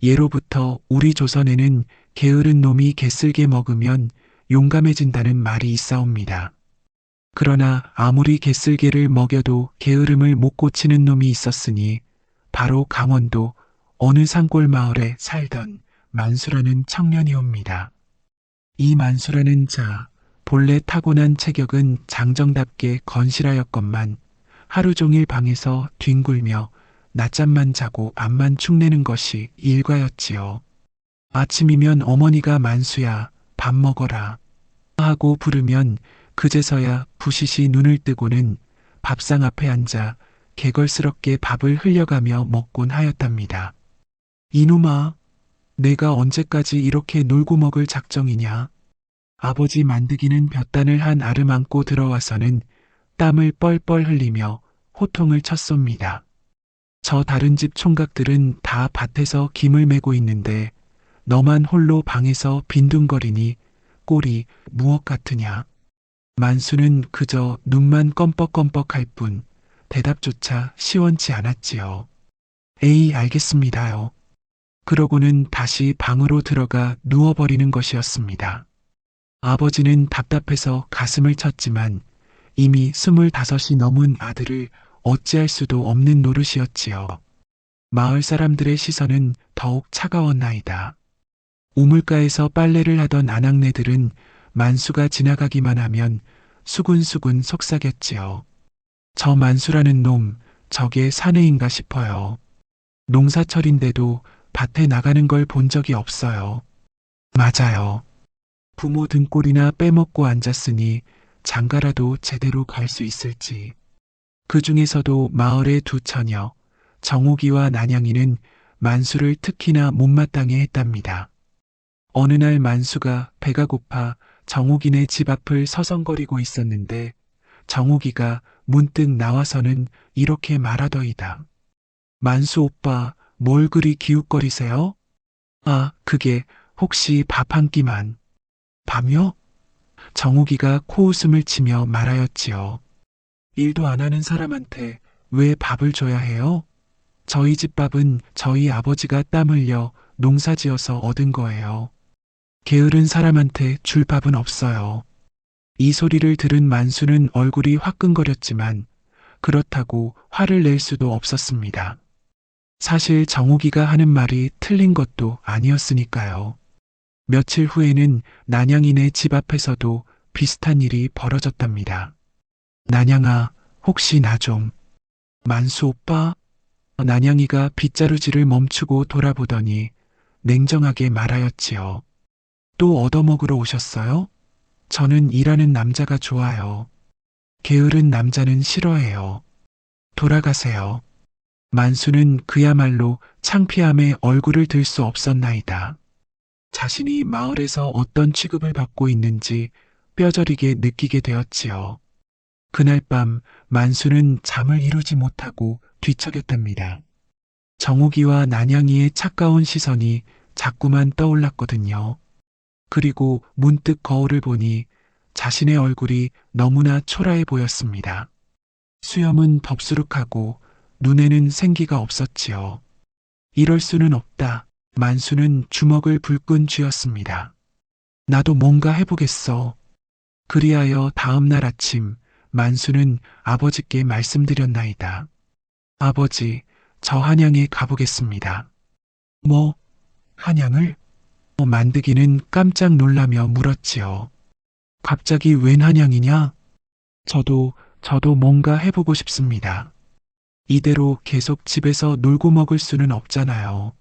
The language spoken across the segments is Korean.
예로부터 우리 조선에는 게으른 놈이 개쓸개 먹으면 용감해진다는 말이 있사옵니다. 그러나 아무리 개쓸개를 먹여도 게으름을 못 고치는 놈이 있었으니 바로 강원도 어느 산골 마을에 살던 만수라는 청년이옵니다. 이 만수라는 자, 본래 타고난 체격은 장정답게 건실하였건만 하루 종일 방에서 뒹굴며 낮잠만 자고 밤만 축내는 것이 일과였지요. 아침이면 어머니가 만수야, 밥 먹어라 하고 부르면 그제서야 부시시 눈을 뜨고는 밥상 앞에 앉아 개걸스럽게 밥을 흘려가며 먹곤 하였답니다. 이놈아, 내가 언제까지 이렇게 놀고 먹을 작정이냐? 아버지 만드기는 볕단을 한 아름 안고 들어와서는 땀을 뻘뻘 흘리며 호통을 쳤습니다. 저 다른 집 총각들은 다 밭에서 김을 메고 있는데 너만 홀로 방에서 빈둥거리니 꼴이 무엇 같으냐? 만수는 그저 눈만 껌뻑껌뻑할 뿐 대답조차 시원치 않았지요. 에이, 알겠습니다요. 그러고는 다시 방으로 들어가 누워버리는 것이었습니다. 아버지는 답답해서 가슴을 쳤지만 이미 25이 넘은 아들을 어찌할 수도 없는 노릇이었지요. 마을 사람들의 시선은 더욱 차가웠나이다. 우물가에서 빨래를 하던 아낙네들은 만수가 지나가기만 하면 수군수군 속삭였지요. 저 만수라는 놈, 저게 사내인가 싶어요. 농사철인데도 밭에 나가는 걸 본 적이 없어요. 맞아요. 부모 등골이나 빼먹고 앉았으니 장가라도 제대로 갈 수 있을지. 그 중에서도 마을의 두 처녀, 정옥이와 난양이는 만수를 특히나 못마땅해 했답니다. 어느 날 만수가 배가 고파 정옥이네 집 앞을 서성거리고 있었는데 정옥이가 문득 나와서는 이렇게 말하더이다. 만수 오빠, 뭘 그리 기웃거리세요? 아, 그게 혹시 밥 한 끼만. 밥요? 정옥이가 코웃음을 치며 말하였지요. 일도 안 하는 사람한테 왜 밥을 줘야 해요? 저희 집 밥은 저희 아버지가 땀 흘려 농사지어서 얻은 거예요. 게으른 사람한테 줄 밥은 없어요. 이 소리를 들은 만수는 얼굴이 화끈거렸지만 그렇다고 화를 낼 수도 없었습니다. 사실 정옥이가 하는 말이 틀린 것도 아니었으니까요. 며칠 후에는 난양이네 집 앞에서도 비슷한 일이 벌어졌답니다. 난양아, 혹시 나 좀. 만수 오빠? 난양이가 빗자루질을 멈추고 돌아보더니 냉정하게 말하였지요. 또 얻어먹으러 오셨어요? 저는 일하는 남자가 좋아요. 게으른 남자는 싫어해요. 돌아가세요. 만수는 그야말로 창피함에 얼굴을 들 수 없었나이다. 자신이 마을에서 어떤 취급을 받고 있는지 뼈저리게 느끼게 되었지요. 그날 밤 만수는 잠을 이루지 못하고 뒤척였답니다. 정옥이와 난양이의 차가운 시선이 자꾸만 떠올랐거든요. 그리고 문득 거울을 보니 자신의 얼굴이 너무나 초라해 보였습니다. 수염은 덥수룩하고 눈에는 생기가 없었지요. 이럴 수는 없다. 만수는 주먹을 불끈 쥐었습니다. 나도 뭔가 해보겠어. 그리하여 다음 날 아침 만수는 아버지께 말씀드렸나이다. 아버지, 저 한양에 가보겠습니다. 뭐, 한양을? 만드기는 깜짝 놀라며 물었지요. 갑자기 웬 한양이냐? 저도 뭔가 해보고 싶습니다. 이대로 계속 집에서 놀고 먹을 수는 없잖아요.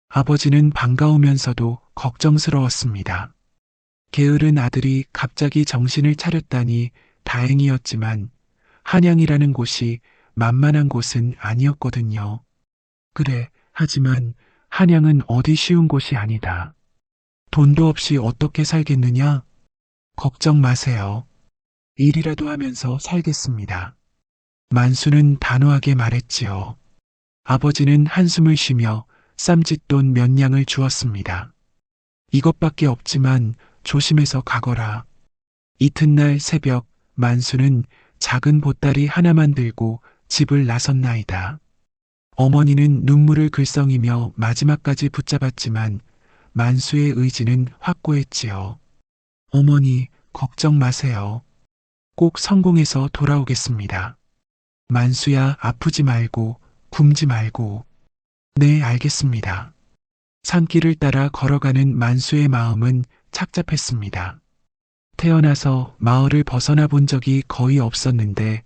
아버지는 반가우면서도 걱정스러웠습니다. 게으른 아들이 갑자기 정신을 차렸다니 다행이었지만 한양이라는 곳이 만만한 곳은 아니었거든요. 그래, 하지만 한양은 어디 쉬운 곳이 아니다. 돈도 없이 어떻게 살겠느냐? 걱정 마세요. 일이라도 하면서 살겠습니다. 만수는 단호하게 말했지요. 아버지는 한숨을 쉬며 쌈짓돈 몇 냥을 주었습니다. 이것밖에 없지만 조심해서 가거라. 이튿날 새벽 만수는 작은 보따리 하나만 들고 집을 나섰나이다. 어머니는 눈물을 글썽이며 마지막까지 붙잡았지만 만수의 의지는 확고했지요. 어머니, 걱정 마세요. 꼭 성공해서 돌아오겠습니다. 만수야, 아프지 말고, 굶지 말고. 네, 알겠습니다. 산길을 따라 걸어가는 만수의 마음은 착잡했습니다. 태어나서 마을을 벗어나 본 적이 거의 없었는데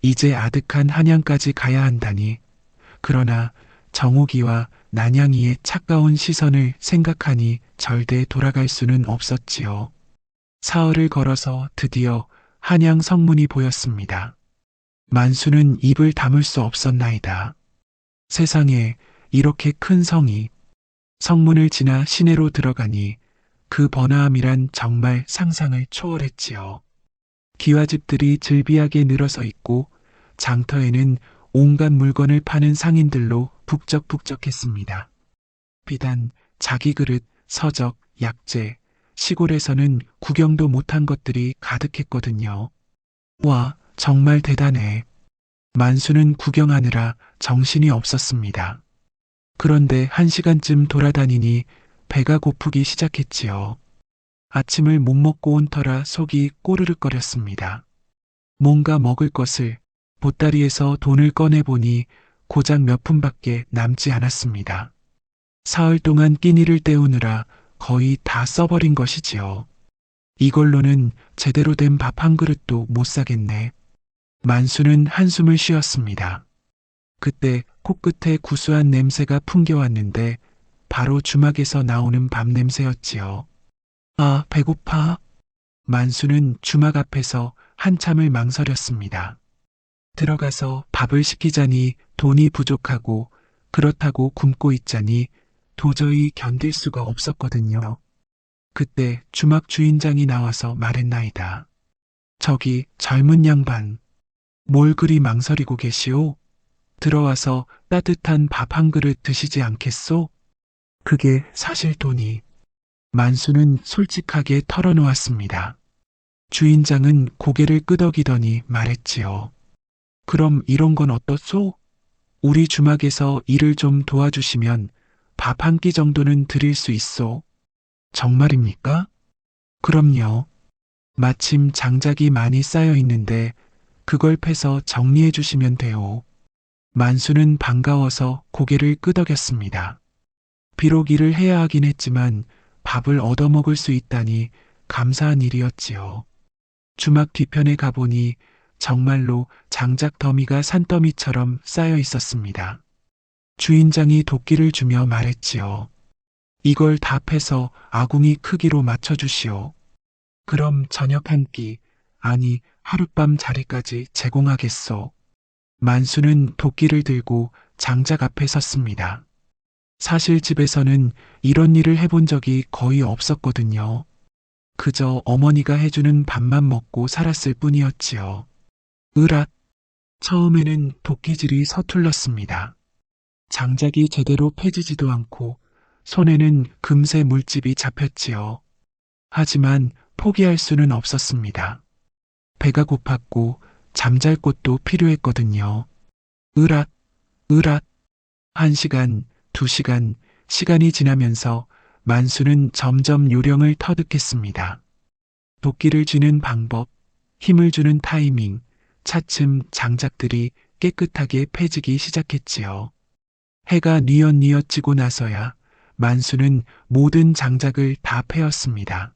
이제 아득한 한양까지 가야 한다니. 그러나 정옥이와 난양이의 차가운 시선을 생각하니 절대 돌아갈 수는 없었지요. 사흘을 걸어서 드디어 한양 성문이 보였습니다. 만수는 입을 다물 수 없었나이다. 세상에 이렇게 큰 성이. 성문을 지나 시내로 들어가니 그 번화함이란 정말 상상을 초월했지요. 기와집들이 즐비하게 늘어서 있고 장터에는 온갖 물건을 파는 상인들로 북적북적했습니다. 비단, 자기 그릇, 서적, 약재, 시골에서는 구경도 못한 것들이 가득했거든요. 와, 정말 대단해. 만수는 구경하느라 정신이 없었습니다. 그런데 1시간쯤 돌아다니니 배가 고프기 시작했지요. 아침을 못 먹고 온 터라 속이 꼬르륵거렸습니다. 뭔가 먹을 것을 보따리에서 돈을 꺼내보니 고작 몇 푼밖에 남지 않았습니다. 사흘 동안 끼니를 때우느라 거의 다 써버린 것이지요. 이걸로는 제대로 된 밥 한 그릇도 못 사겠네. 만수는 한숨을 쉬었습니다. 그때 코끝에 구수한 냄새가 풍겨왔는데 바로 주막에서 나오는 밥 냄새였지요. 아, 배고파. 만수는 주막 앞에서 한참을 망설였습니다. 들어가서 밥을 시키자니 돈이 부족하고 그렇다고 굶고 있자니 도저히 견딜 수가 없었거든요. 그때 주막 주인장이 나와서 말했나이다. 저기 젊은 양반, 뭘 그리 망설이고 계시오? 들어와서 따뜻한 밥 한 그릇 드시지 않겠소? 그게 사실 돈이. 만수는 솔직하게 털어놓았습니다. 주인장은 고개를 끄덕이더니 말했지요. 그럼 이런 건 어떻소? 우리 주막에서 일을 좀 도와주시면 밥 한 끼 정도는 드릴 수 있소. 정말입니까? 그럼요. 마침 장작이 많이 쌓여 있는데 그걸 패서 정리해 주시면 돼요. 만수는 반가워서 고개를 끄덕였습니다. 비록 일을 해야 하긴 했지만 밥을 얻어먹을 수 있다니 감사한 일이었지요. 주막 뒤편에 가보니 정말로 장작 더미가 산더미처럼 쌓여 있었습니다. 주인장이 도끼를 주며 말했지요. 이걸 다 패서 아궁이 크기로 맞춰주시오. 그럼 저녁 한 끼, 아니 하룻밤 자리까지 제공하겠소. 만수는 도끼를 들고 장작 앞에 섰습니다. 사실 집에서는 이런 일을 해본 적이 거의 없었거든요. 그저 어머니가 해주는 밥만 먹고 살았을 뿐이었지요. 으랏! 처음에는 도끼질이 서툴렀습니다. 장작이 제대로 펴지지도 않고 손에는 금세 물집이 잡혔지요. 하지만 포기할 수는 없었습니다. 배가 고팠고 잠잘 곳도 필요했거든요. 으랏! 으랏! 1시간, 2시간, 시간이 지나면서 만수는 점점 요령을 터득했습니다. 도끼를 쥐는 방법, 힘을 주는 타이밍, 차츰 장작들이 깨끗하게 패지기 시작했지요. 해가 뉘엿뉘엿 지고 나서야 만수는 모든 장작을 다 패었습니다.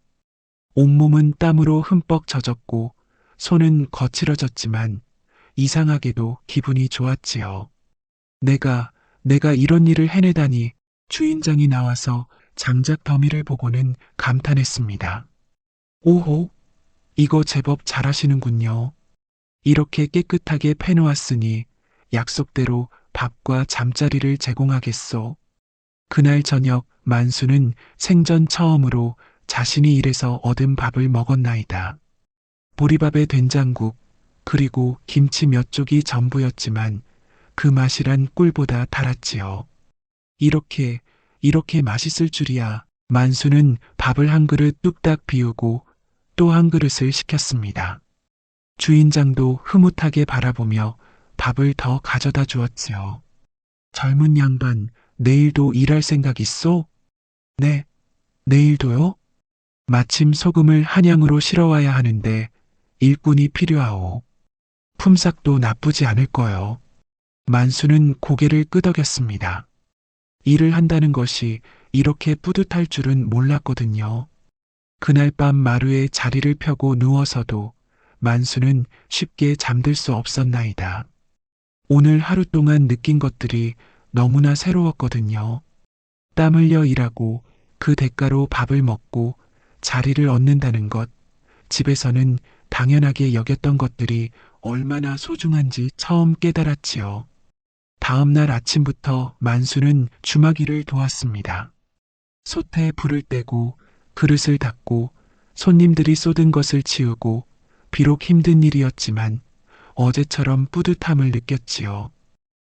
온몸은 땀으로 흠뻑 젖었고 손은 거칠어졌지만 이상하게도 기분이 좋았지요. 내가 이런 일을 해내다니. 주인장이 나와서 장작 더미를 보고는 감탄했습니다. 오호, 이거 제법 잘하시는군요. 이렇게 깨끗하게 패놓았으니 약속대로 밥과 잠자리를 제공하겠소. 그날 저녁 만수는 생전 처음으로 자신이 일해서 얻은 밥을 먹었나이다. 보리밥에 된장국, 그리고 김치 몇 쪽이 전부였지만 그 맛이란 꿀보다 달았지요. 이렇게 맛있을 줄이야. 만수는 밥을 한 그릇 뚝딱 비우고 또 한 그릇을 시켰습니다. 주인장도 흐뭇하게 바라보며 밥을 더 가져다 주었지요. 젊은 양반, 내일도 일할 생각 있소? 네, 내일도요? 마침 소금을 한양으로 실어와야 하는데 일꾼이 필요하오. 품삯도 나쁘지 않을 거요. 만수는 고개를 끄덕였습니다. 일을 한다는 것이 이렇게 뿌듯할 줄은 몰랐거든요. 그날 밤 마루에 자리를 펴고 누워서도 만수는 쉽게 잠들 수 없었나이다. 오늘 하루 동안 느낀 것들이 너무나 새로웠거든요. 땀 흘려 일하고 그 대가로 밥을 먹고 자리를 얻는다는 것, 집에서는 당연하게 여겼던 것들이 얼마나 소중한지 처음 깨달았지요. 다음 날 아침부터 만수는 주막일을 도왔습니다. 솥에 불을 떼고 그릇을 닦고 손님들이 쏟은 것을 치우고 비록 힘든 일이었지만 어제처럼 뿌듯함을 느꼈지요.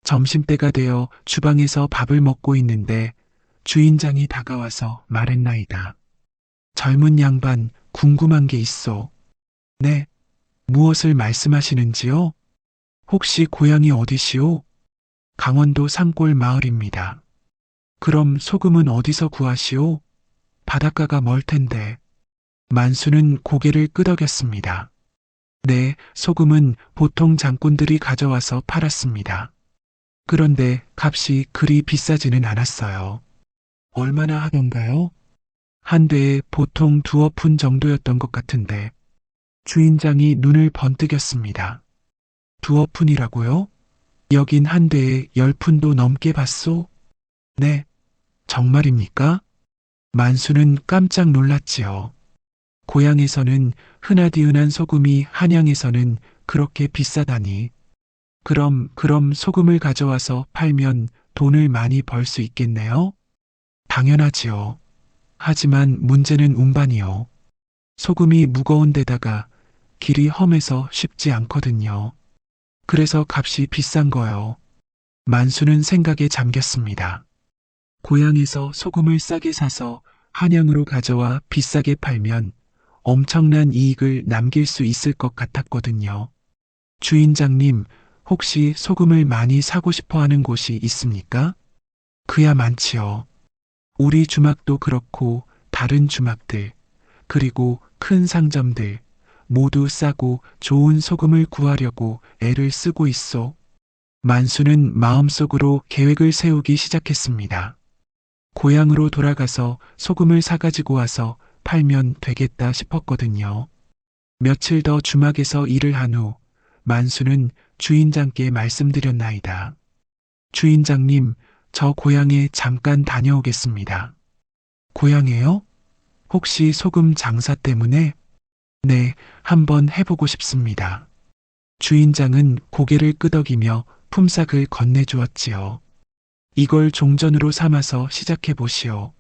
점심때가 되어 주방에서 밥을 먹고 있는데 주인장이 다가와서 말했나이다. 젊은 양반 궁금한 게 있어. 네, 무엇을 말씀하시는지요? 혹시 고향이 어디시오? 강원도 산골 마을입니다. 그럼 소금은 어디서 구하시오? 바닷가가 멀 텐데. 만수는 고개를 끄덕였습니다. 네, 소금은 보통 장꾼들이 가져와서 팔았습니다. 그런데 값이 그리 비싸지는 않았어요. 얼마나 하던가요? 한 대에 보통 2어푼 정도였던 것 같은데 주인장이 눈을 번뜩였습니다. 2어푼이라고요? 여긴 한 대에 10푼도 넘게 받소? 네, 정말입니까? 만수는 깜짝 놀랐지요. 고향에서는 흔하디흔한 소금이 한양에서는 그렇게 비싸다니. 그럼 소금을 가져와서 팔면 돈을 많이 벌 수 있겠네요? 당연하지요. 하지만 문제는 운반이요. 소금이 무거운 데다가 길이 험해서 쉽지 않거든요. 그래서 값이 비싼 거요. 만수는 생각에 잠겼습니다. 고향에서 소금을 싸게 사서 한양으로 가져와 비싸게 팔면 엄청난 이익을 남길 수 있을 것 같았거든요. 주인장님, 혹시 소금을 많이 사고 싶어 하는 곳이 있습니까? 그야 많지요. 우리 주막도 그렇고 다른 주막들, 그리고 큰 상점들, 모두 싸고 좋은 소금을 구하려고 애를 쓰고 있어. 만수는 마음속으로 계획을 세우기 시작했습니다. 고향으로 돌아가서 소금을 사가지고 와서 팔면 되겠다 싶었거든요. 며칠 더 주막에서 일을 한 후 만수는 주인장께 말씀드렸나이다. 주인장님, 저 고향에 잠깐 다녀오겠습니다. 고향에요? 혹시 소금 장사 때문에? 네, 한번 해보고 싶습니다. 주인장은 고개를 끄덕이며 품삯을 건네주었지요. 이걸 종전으로 삼아서 시작해 보시오.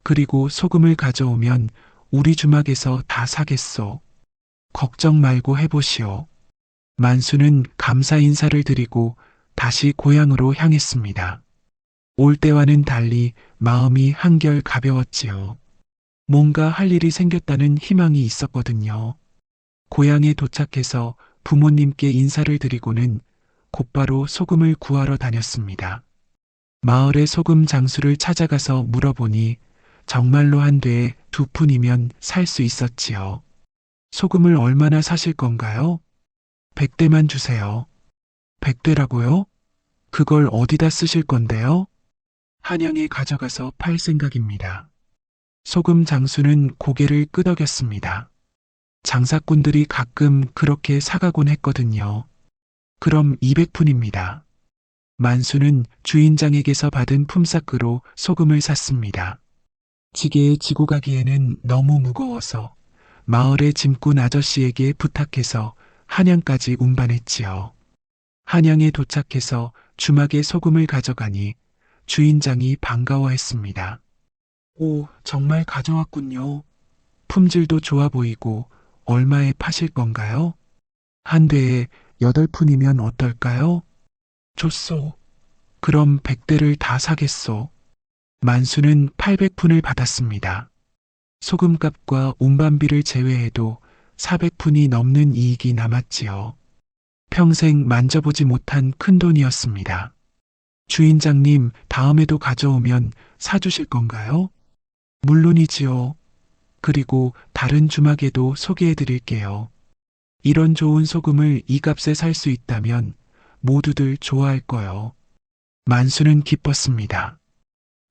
그리고 소금을 가져오면 우리 주막에서 다 사겠소. 걱정 말고 해보시오. 만수는 감사 인사를 드리고 다시 고향으로 향했습니다. 올 때와는 달리 마음이 한결 가벼웠지요. 뭔가 할 일이 생겼다는 희망이 있었거든요. 고향에 도착해서 부모님께 인사를 드리고는 곧바로 소금을 구하러 다녔습니다. 마을의 소금 장수를 찾아가서 물어보니 정말로 한 대에 2푼이면 살 수 있었지요. 소금을 얼마나 사실 건가요? 100대만 주세요. 100대라고요? 그걸 어디다 쓰실 건데요? 한양에 가져가서 팔 생각입니다. 소금 장수는 고개를 끄덕였습니다. 장사꾼들이 가끔 그렇게 사가곤 했거든요. 그럼 200푼입니다. 만수는 주인장에게서 받은 품삯으로 소금을 샀습니다. 지게에 지고 가기에는 너무 무거워서 마을의 짐꾼 아저씨에게 부탁해서 한양까지 운반했지요. 한양에 도착해서 주막에 소금을 가져가니 주인장이 반가워했습니다. 오, 정말 가져왔군요. 품질도 좋아 보이고 얼마에 파실 건가요? 한 대에 8푼이면 어떨까요? 좋소. 그럼 100대를 다 사겠소. 만수는 800푼을 받았습니다. 소금값과 운반비를 제외해도 400푼이 넘는 이익이 남았지요. 평생 만져보지 못한 큰돈이었습니다. 주인장님, 다음에도 가져오면 사주실 건가요? 물론이지요. 그리고 다른 주막에도 소개해 드릴게요. 이런 좋은 소금을 이 값에 살 수 있다면 모두들 좋아할 거요. 만수는 기뻤습니다.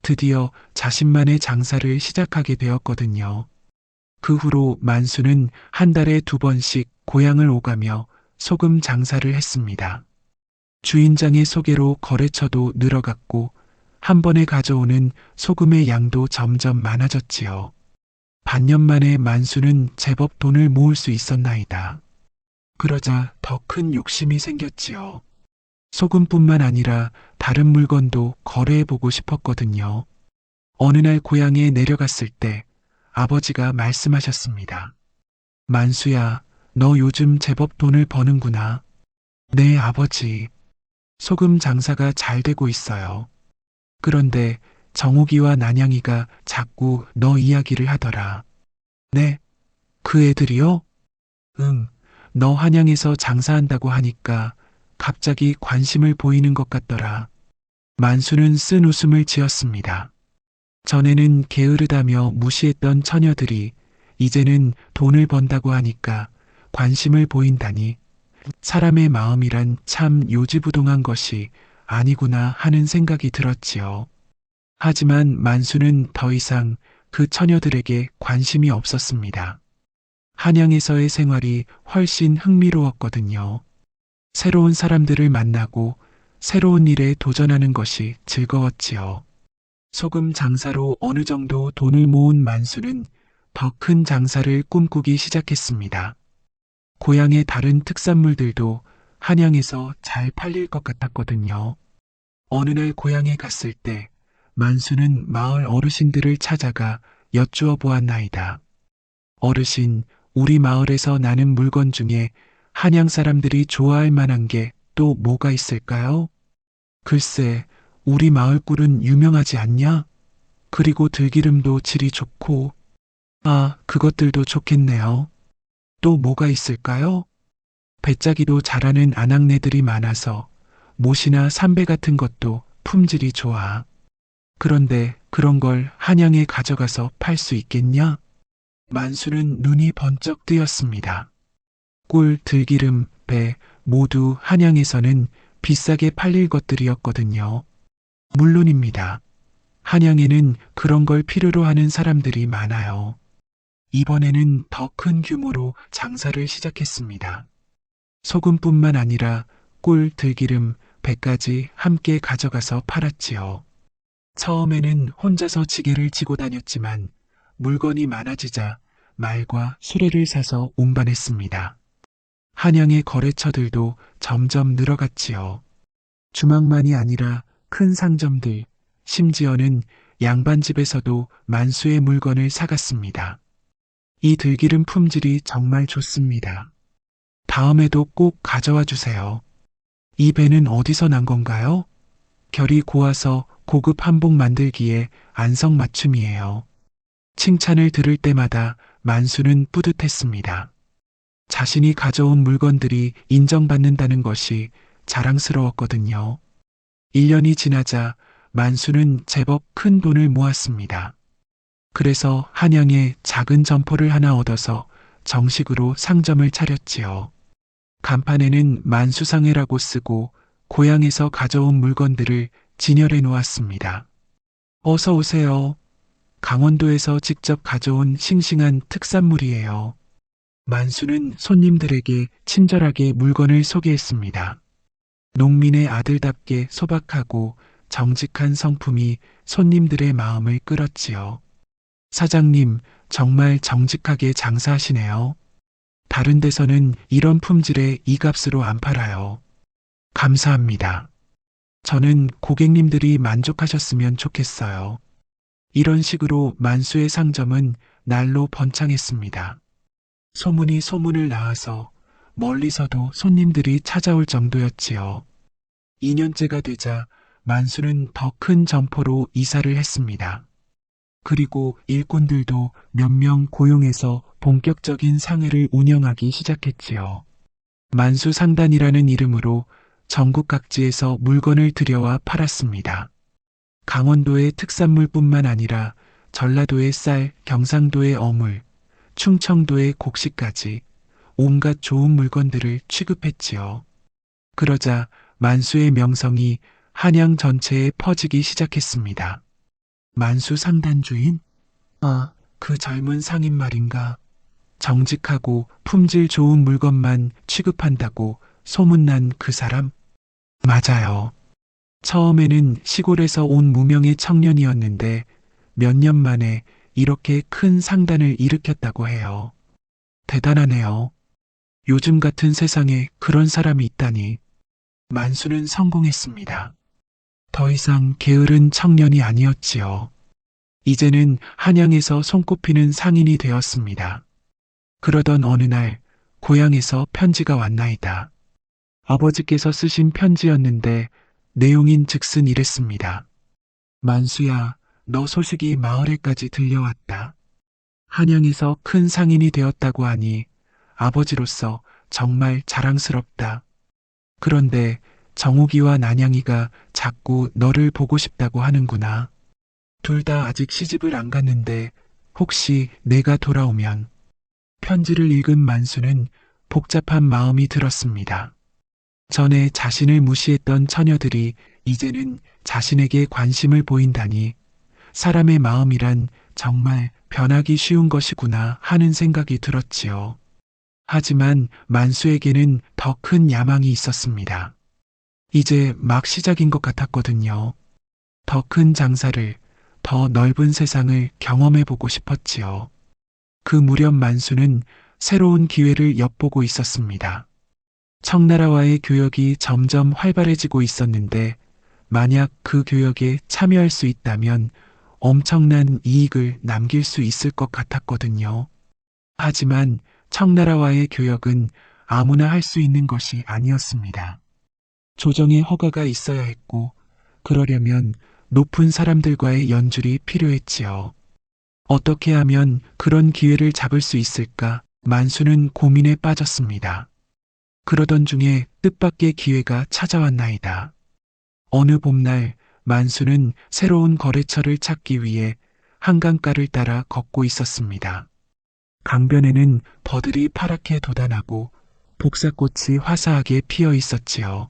드디어 자신만의 장사를 시작하게 되었거든요. 그 후로 만수는 한 달에 2번씩 고향을 오가며 소금 장사를 했습니다. 주인장의 소개로 거래처도 늘어갔고 한 번에 가져오는 소금의 양도 점점 많아졌지요. 반년 만에 만수는 제법 돈을 모을 수 있었나이다. 그러자 더 큰 욕심이 생겼지요. 소금뿐만 아니라 다른 물건도 거래해보고 싶었거든요. 어느 날 고향에 내려갔을 때 아버지가 말씀하셨습니다. 만수야, 너 요즘 제법 돈을 버는구나. 네, 아버지. 소금 장사가 잘 되고 있어요. 그런데 정욱이와 난양이가 자꾸 너 이야기를 하더라. 네, 그 애들이요? 응, 너 한양에서 장사한다고 하니까 갑자기 관심을 보이는 것 같더라. 만수는 쓴 웃음을 지었습니다. 전에는 게으르다며 무시했던 처녀들이 이제는 돈을 번다고 하니까 관심을 보인다니 사람의 마음이란 참 요지부동한 것이 아니구나 하는 생각이 들었지요. 하지만 만수는 더 이상 그 처녀들에게 관심이 없었습니다. 한양에서의 생활이 훨씬 흥미로웠거든요. 새로운 사람들을 만나고 새로운 일에 도전하는 것이 즐거웠지요. 소금 장사로 어느 정도 돈을 모은 만수는 더 큰 장사를 꿈꾸기 시작했습니다. 고향의 다른 특산물들도 한양에서 잘 팔릴 것 같았거든요. 어느 날 고향에 갔을 때 만수는 마을 어르신들을 찾아가 여쭈어 보았나이다. 어르신, 우리 마을에서 나는 물건 중에 한양 사람들이 좋아할 만한 게 또 뭐가 있을까요? 글쎄, 우리 마을 꿀은 유명하지 않냐? 그리고 들기름도 질이 좋고, 아, 그것들도 좋겠네요. 또 뭐가 있을까요? 배짜기도 잘하는 아낙네들이 많아서 못이나 삼배 같은 것도 품질이 좋아. 그런데 그런 걸 한양에 가져가서 팔 수 있겠냐? 만수는 눈이 번쩍 뜨였습니다. 꿀, 들기름, 배 모두 한양에서는 비싸게 팔릴 것들이었거든요. 물론입니다. 한양에는 그런 걸 필요로 하는 사람들이 많아요. 이번에는 더 큰 규모로 장사를 시작했습니다. 소금뿐만 아니라 꿀, 들기름, 배까지 함께 가져가서 팔았지요. 처음에는 혼자서 지게를 지고 다녔지만 물건이 많아지자 말과 수레를 사서 운반했습니다. 한양의 거래처들도 점점 늘어갔지요. 주막만이 아니라 큰 상점들, 심지어는 양반집에서도 만수의 물건을 사갔습니다. 이 들기름 품질이 정말 좋습니다. 다음에도 꼭 가져와 주세요. 이 배는 어디서 난 건가요? 결이 고와서 고급 한복 만들기에 안성맞춤이에요. 칭찬을 들을 때마다 만수는 뿌듯했습니다. 자신이 가져온 물건들이 인정받는다는 것이 자랑스러웠거든요. 1년이 지나자 만수는 제법 큰 돈을 모았습니다. 그래서 한양에 작은 점포를 하나 얻어서 정식으로 상점을 차렸지요. 간판에는 만수상회라고 쓰고 고향에서 가져온 물건들을 진열해 놓았습니다. 어서 오세요. 강원도에서 직접 가져온 싱싱한 특산물이에요. 만수는 손님들에게 친절하게 물건을 소개했습니다. 농민의 아들답게 소박하고 정직한 성품이 손님들의 마음을 끌었지요. 사장님, 정말 정직하게 장사하시네요. 다른 데서는 이런 품질에 이 값으로 안 팔아요. 감사합니다. 저는 고객님들이 만족하셨으면 좋겠어요. 이런 식으로 만수의 상점은 날로 번창했습니다. 소문이 소문을 낳아서 멀리서도 손님들이 찾아올 정도였지요. 2년째가 되자 만수는 더 큰 점포로 이사를 했습니다. 그리고 일꾼들도 몇 명 고용해서 본격적인 상회를 운영하기 시작했지요. 만수 상단이라는 이름으로 전국 각지에서 물건을 들여와 팔았습니다. 강원도의 특산물뿐만 아니라 전라도의 쌀, 경상도의 어물, 충청도의 곡식까지 온갖 좋은 물건들을 취급했지요. 그러자 만수의 명성이 한양 전체에 퍼지기 시작했습니다. 만수 상단 주인? 아, 그 젊은 상인 말인가? 정직하고 품질 좋은 물건만 취급한다고 소문난 그 사람? 맞아요. 처음에는 시골에서 온 무명의 청년이었는데 몇 년 만에 이렇게 큰 상단을 일으켰다고 해요. 대단하네요. 요즘 같은 세상에 그런 사람이 있다니. 만수는 성공했습니다. 더 이상 게으른 청년이 아니었지요. 이제는 한양에서 손꼽히는 상인이 되었습니다. 그러던 어느 날 고향에서 편지가 왔나이다. 아버지께서 쓰신 편지였는데 내용인 즉슨 이랬습니다. 만수야, 너 소식이 마을에까지 들려왔다. 한양에서 큰 상인이 되었다고 하니 아버지로서 정말 자랑스럽다. 그런데 정욱이와 난양이가 자꾸 너를 보고 싶다고 하는구나. 둘 다 아직 시집을 안 갔는데 혹시 내가 돌아오면. 편지를 읽은 만수는 복잡한 마음이 들었습니다. 전에 자신을 무시했던 처녀들이 이제는 자신에게 관심을 보인다니 사람의 마음이란 정말 변하기 쉬운 것이구나 하는 생각이 들었지요. 하지만 만수에게는 더 큰 야망이 있었습니다. 이제 막 시작인 것 같았거든요. 더 큰 장사를, 더 넓은 세상을 경험해 보고 싶었지요. 그 무렵 만수는 새로운 기회를 엿보고 있었습니다. 청나라와의 교역이 점점 활발해지고 있었는데 만약 그 교역에 참여할 수 있다면 엄청난 이익을 남길 수 있을 것 같았거든요. 하지만 청나라와의 교역은 아무나 할 수 있는 것이 아니었습니다. 조정의 허가가 있어야 했고 그러려면 높은 사람들과의 연줄이 필요했지요. 어떻게 하면 그런 기회를 잡을 수 있을까? 만수는 고민에 빠졌습니다. 그러던 중에 뜻밖의 기회가 찾아왔나이다. 어느 봄날 만수는 새로운 거래처를 찾기 위해 한강가를 따라 걷고 있었습니다. 강변에는 버들이 파랗게 돋아나고 복사꽃이 화사하게 피어 있었지요.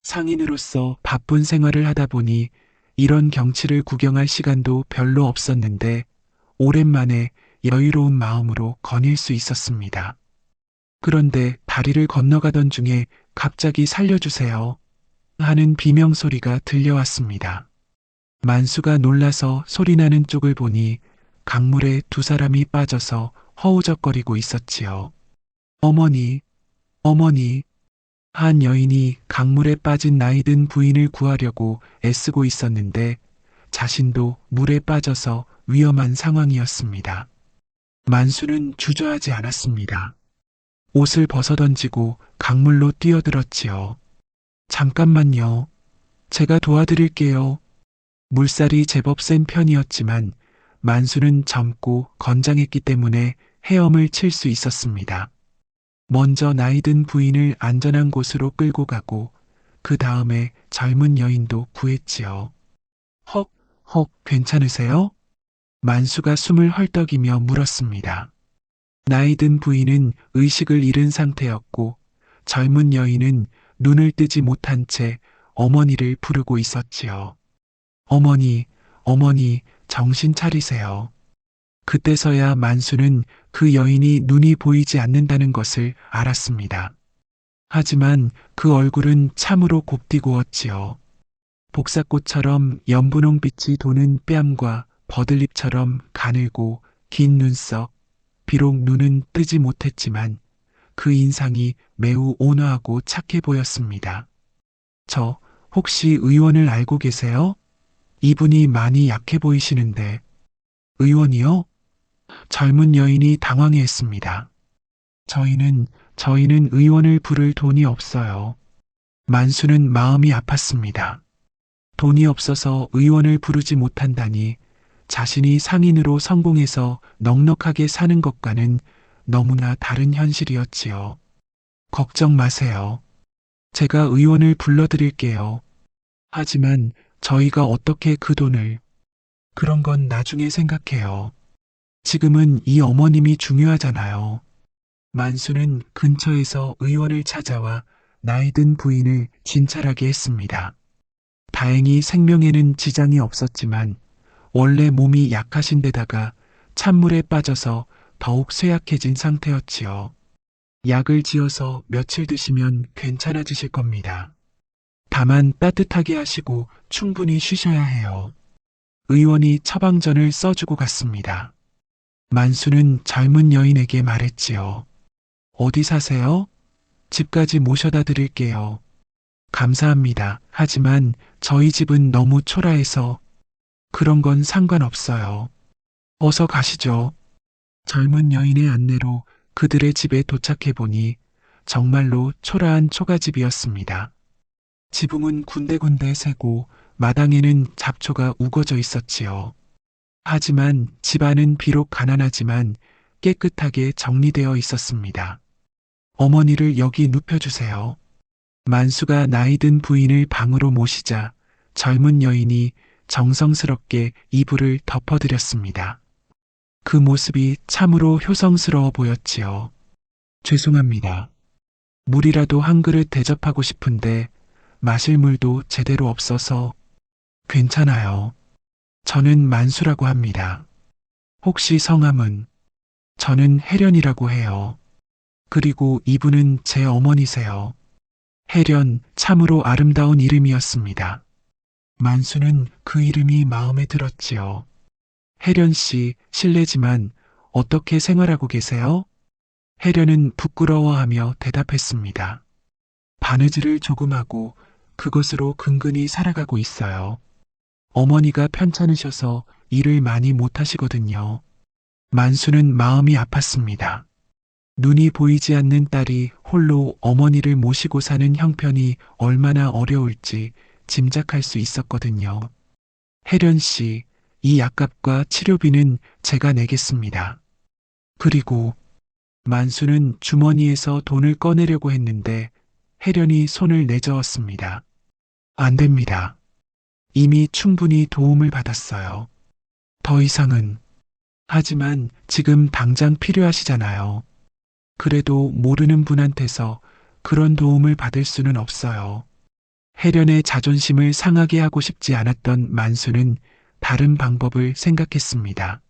상인으로서 바쁜 생활을 하다 보니 이런 경치를 구경할 시간도 별로 없었는데 오랜만에 여유로운 마음으로 거닐 수 있었습니다. 그런데 다리를 건너가던 중에 갑자기 살려주세요 하는 비명소리가 들려왔습니다. 만수가 놀라서 소리나는 쪽을 보니 강물에 두 사람이 빠져서 허우적거리고 있었지요. 어머니, 어머니. 한 여인이 강물에 빠진 나이든 부인을 구하려고 애쓰고 있었는데 자신도 물에 빠져서 위험한 상황이었습니다. 만수는 주저하지 않았습니다. 옷을 벗어던지고 강물로 뛰어들었지요. 잠깐만요. 제가 도와드릴게요. 물살이 제법 센 편이었지만 만수는 젊고 건장했기 때문에 헤엄을 칠 수 있었습니다. 먼저 나이든 부인을 안전한 곳으로 끌고 가고 그 다음에 젊은 여인도 구했지요. 헉, 괜찮으세요? 만수가 숨을 헐떡이며 물었습니다. 나이든 부인은 의식을 잃은 상태였고 젊은 여인은 눈을 뜨지 못한 채 어머니를 부르고 있었지요. 어머니, 어머니, 정신 차리세요. 그때서야 만수는 그 여인이 눈이 보이지 않는다는 것을 알았습니다. 하지만 그 얼굴은 참으로 곱디구었지요. 복사꽃처럼 연분홍빛이 도는 뺨과 버들잎처럼 가늘고 긴 눈썹, 비록 눈은 뜨지 못했지만 그 인상이 매우 온화하고 착해 보였습니다. 저 혹시 의원을 알고 계세요? 이분이 많이 약해 보이시는데. 의원이요? 젊은 여인이 당황해했습니다. 저희는 의원을 부를 돈이 없어요. 만수는 마음이 아팠습니다. 돈이 없어서 의원을 부르지 못한다니 자신이 상인으로 성공해서 넉넉하게 사는 것과는 너무나 다른 현실이었지요. 걱정 마세요. 제가 의원을 불러드릴게요. 하지만 저희가 어떻게 그 돈을, 그런 건 나중에 생각해요. 지금은 이 어머님이 중요하잖아요. 만수는 근처에서 의원을 찾아와 나이 든 부인을 진찰하게 했습니다. 다행히 생명에는 지장이 없었지만 원래 몸이 약하신 데다가 찬물에 빠져서 더욱 쇠약해진 상태였지요. 약을 지어서 며칠 드시면 괜찮아지실 겁니다. 다만 따뜻하게 하시고 충분히 쉬셔야 해요. 의원이 처방전을 써주고 갔습니다. 만수는 젊은 여인에게 말했지요. 어디 사세요? 집까지 모셔다 드릴게요. 감사합니다. 하지만 저희 집은 너무 초라해서 그런 건 상관없어요. 어서 가시죠. 젊은 여인의 안내로 그들의 집에 도착해보니 정말로 초라한 초가집이었습니다. 지붕은 군데군데 새고 마당에는 잡초가 우거져 있었지요. 하지만 집안은 비록 가난하지만 깨끗하게 정리되어 있었습니다. 어머니를 여기 눕혀주세요. 만수가 나이든 부인을 방으로 모시자 젊은 여인이 정성스럽게 이불을 덮어드렸습니다. 그 모습이 참으로 효성스러워 보였지요. 죄송합니다. 물이라도 한 그릇 대접하고 싶은데 마실 물도 제대로 없어서. 괜찮아요. 저는 만수라고 합니다. 혹시 성함은? 저는 혜련이라고 해요. 그리고 이분은 제 어머니세요. 혜련, 참으로 아름다운 이름이었습니다. 만수는 그 이름이 마음에 들었지요. 혜련 씨, 실례지만 어떻게 생활하고 계세요? 혜련은 부끄러워하며 대답했습니다. 바느질을 조금 하고 그것으로 근근히 살아가고 있어요. 어머니가 편찮으셔서 일을 많이 못하시거든요. 만수는 마음이 아팠습니다. 눈이 보이지 않는 딸이 홀로 어머니를 모시고 사는 형편이 얼마나 어려울지 짐작할 수 있었거든요. 혜련 씨, 이 약값과 치료비는 제가 내겠습니다. 그리고 만수는 주머니에서 돈을 꺼내려고 했는데 혜련이 손을 내저었습니다. 안 됩니다. 이미 충분히 도움을 받았어요. 더 이상은. 하지만 지금 당장 필요하시잖아요. 그래도 모르는 분한테서 그런 도움을 받을 수는 없어요. 혜련의 자존심을 상하게 하고 싶지 않았던 만수는 다른 방법을 생각했습니다.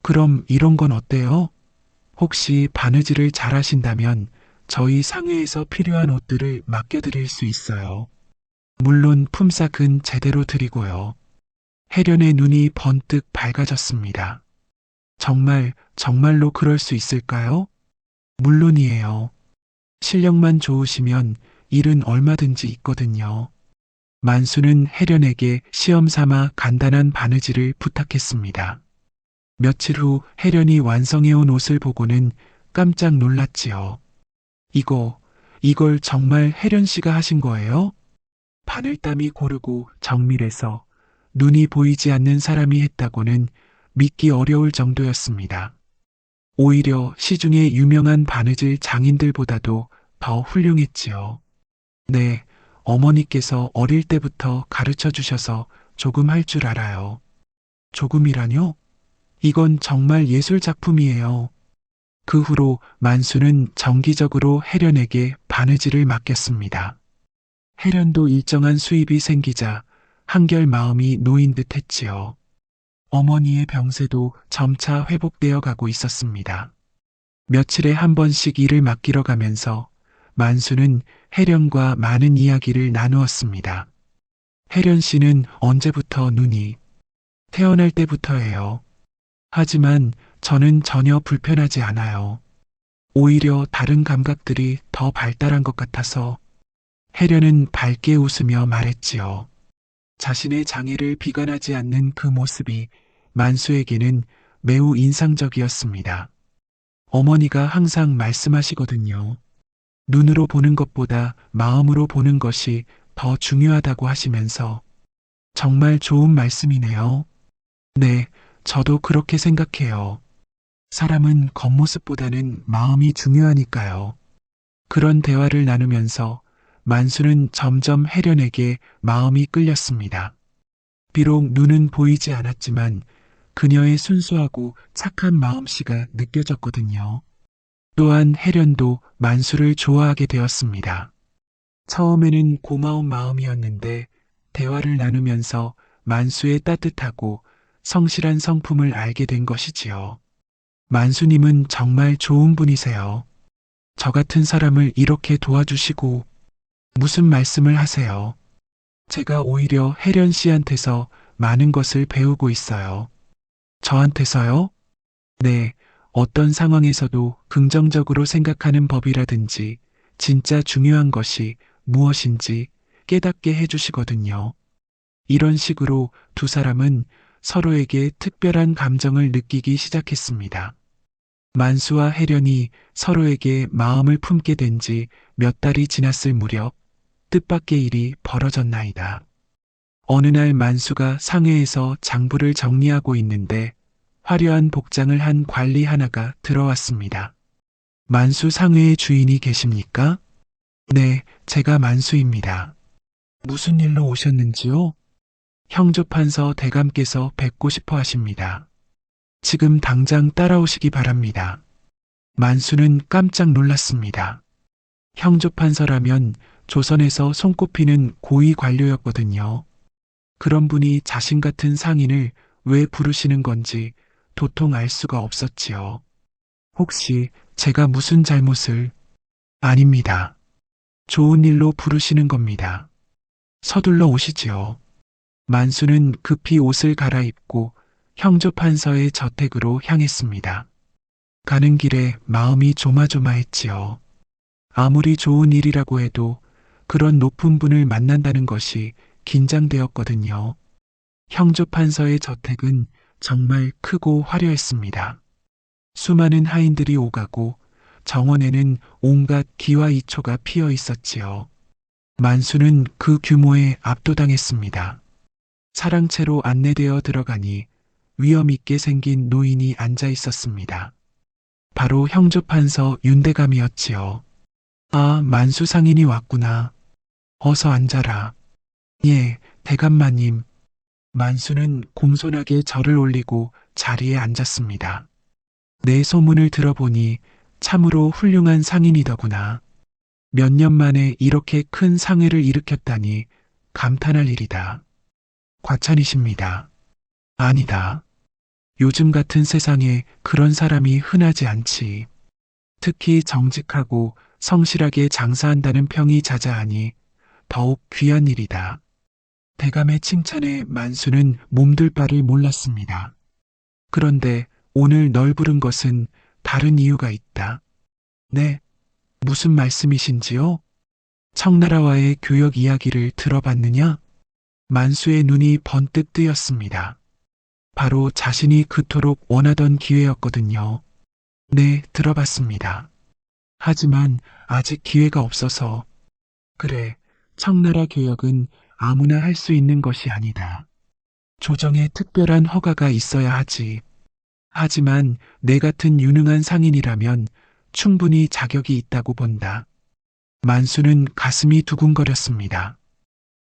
그럼 이런 건 어때요? 혹시 바느질을 잘하신다면 저희 상회에서 필요한 옷들을 맡겨드릴 수 있어요. 물론 품삯은 제대로 드리고요. 혜련의 눈이 번뜩 밝아졌습니다. 정말로 그럴 수 있을까요? 물론이에요. 실력만 좋으시면 일은 얼마든지 있거든요. 만수는 혜련에게 시험 삼아 간단한 바느질을 부탁했습니다. 며칠 후 혜련이 완성해온 옷을 보고는 깜짝 놀랐지요. 이걸 정말 혜련 씨가 하신 거예요? 바늘땀이 고르고 정밀해서 눈이 보이지 않는 사람이 했다고는 믿기 어려울 정도였습니다. 오히려 시중의 유명한 바느질 장인들보다도 더 훌륭했지요. 네, 어머니께서 어릴 때부터 가르쳐 주셔서 조금 할 줄 알아요. 조금이라뇨? 이건 정말 예술 작품이에요. 그 후로 만수는 정기적으로 혜련에게 바느질을 맡겼습니다. 혜련도 일정한 수입이 생기자 한결 마음이 놓인 듯 했지요. 어머니의 병세도 점차 회복되어 가고 있었습니다. 며칠에 한 번씩 일을 맡기러 가면서 만수는 혜련과 많은 이야기를 나누었습니다. 혜련 씨는 언제부터 눈이? 태어날 때부터예요. 하지만 저는 전혀 불편하지 않아요. 오히려 다른 감각들이 더 발달한 것 같아서. 혜련은 밝게 웃으며 말했지요. 자신의 장애를 비관하지 않는 그 모습이 만수에게는 매우 인상적이었습니다. 어머니가 항상 말씀하시거든요. 눈으로 보는 것보다 마음으로 보는 것이 더 중요하다고 하시면서. 정말 좋은 말씀이네요. 네, 저도 그렇게 생각해요. 사람은 겉모습보다는 마음이 중요하니까요. 그런 대화를 나누면서 만수는 점점 혜련에게 마음이 끌렸습니다. 비록 눈은 보이지 않았지만 그녀의 순수하고 착한 마음씨가 느껴졌거든요. 또한 혜련도 만수를 좋아하게 되었습니다. 처음에는 고마운 마음이었는데 대화를 나누면서 만수의 따뜻하고 성실한 성품을 알게 된 것이지요. 만수님은 정말 좋은 분이세요. 저 같은 사람을 이렇게 도와주시고 무슨 말씀을 하세요. 제가 오히려 혜련 씨한테서 많은 것을 배우고 있어요. 저한테서요? 네, 어떤 상황에서도 긍정적으로 생각하는 법이라든지 진짜 중요한 것이 무엇인지 깨닫게 해주시거든요. 이런 식으로 두 사람은 서로에게 특별한 감정을 느끼기 시작했습니다. 만수와 혜련이 서로에게 마음을 품게 된 지 몇 달이 지났을 무렵 뜻밖의 일이 벌어졌나이다. 어느 날 만수가 상회에서 장부를 정리하고 있는데 화려한 복장을 한 관리 하나가 들어왔습니다. 만수 상회의 주인이 계십니까? 네, 제가 만수입니다. 무슨 일로 오셨는지요? 형조판서 대감께서 뵙고 싶어 하십니다. 지금 당장 따라오시기 바랍니다. 만수는 깜짝 놀랐습니다. 형조판서라면 조선에서 손꼽히는 고위 관료였거든요. 그런 분이 자신 같은 상인을 왜 부르시는 건지 도통 알 수가 없었지요. 혹시 제가 무슨 잘못을? 아닙니다. 좋은 일로 부르시는 겁니다. 서둘러 오시지요. 만수는 급히 옷을 갈아입고 형조판서의 저택으로 향했습니다. 가는 길에 마음이 조마조마했지요. 아무리 좋은 일이라고 해도 그런 높은 분을 만난다는 것이 긴장되었거든요. 형조판서의 저택은 정말 크고 화려했습니다. 수많은 하인들이 오가고 정원에는 온갖 기와이초가 피어 있었지요. 만수는 그 규모에 압도당했습니다. 차량채로 안내되어 들어가니 위엄있게 생긴 노인이 앉아 있었습니다. 바로 형조판서 윤대감이었지요. 아, 만수 상인이 왔구나. 어서 앉아라. 예, 대감마님. 만수는 공손하게 절을 올리고 자리에 앉았습니다. 내 소문을 들어보니 참으로 훌륭한 상인이더구나. 몇 년 만에 이렇게 큰 상회를 일으켰다니 감탄할 일이다. 과찬이십니다. 아니다. 요즘 같은 세상에 그런 사람이 흔하지 않지. 특히 정직하고 성실하게 장사한다는 평이 자자하니 더욱 귀한 일이다. 대감의 칭찬에 만수는 몸둘 바를 몰랐습니다. 그런데 오늘 널 부른 것은 다른 이유가 있다. 네, 무슨 말씀이신지요? 청나라와의 교역 이야기를 들어봤느냐? 만수의 눈이 번뜩 뜨였습니다. 바로 자신이 그토록 원하던 기회였거든요. 네, 들어봤습니다. 하지만 아직 기회가 없어서. 그래, 청나라 교역은 아무나 할 수 있는 것이 아니다. 조정에 특별한 허가가 있어야 하지. 하지만 내 같은 유능한 상인이라면 충분히 자격이 있다고 본다. 만수는 가슴이 두근거렸습니다.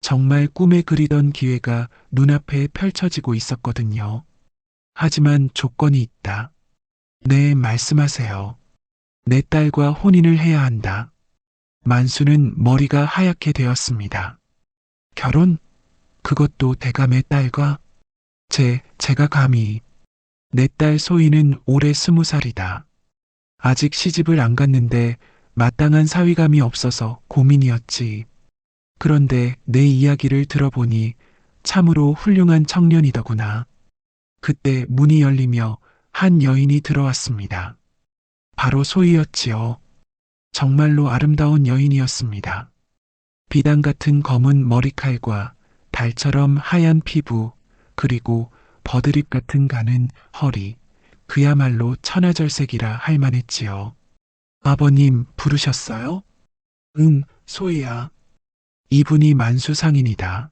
정말 꿈에 그리던 기회가 눈앞에 펼쳐지고 있었거든요. 하지만 조건이 있다. 네, 말씀하세요. 내 딸과 혼인을 해야 한다. 만수는 머리가 하얗게 되었습니다. 결혼? 그것도 대감의 딸과? 제가 감히. 내 딸 소희는 올해 20살이다. 아직 시집을 안 갔는데 마땅한 사위감이 없어서 고민이었지. 그런데 내 이야기를 들어보니 참으로 훌륭한 청년이더구나. 그때 문이 열리며 한 여인이 들어왔습니다. 바로 소희였지요. 정말로 아름다운 여인이었습니다. 비단 같은 검은 머리칼과 달처럼 하얀 피부, 그리고 버드립 같은 가는 허리, 그야말로 천하절색이라 할 만했지요. 아버님 부르셨어요? 응, 소희야. 이분이 만수 상인이다.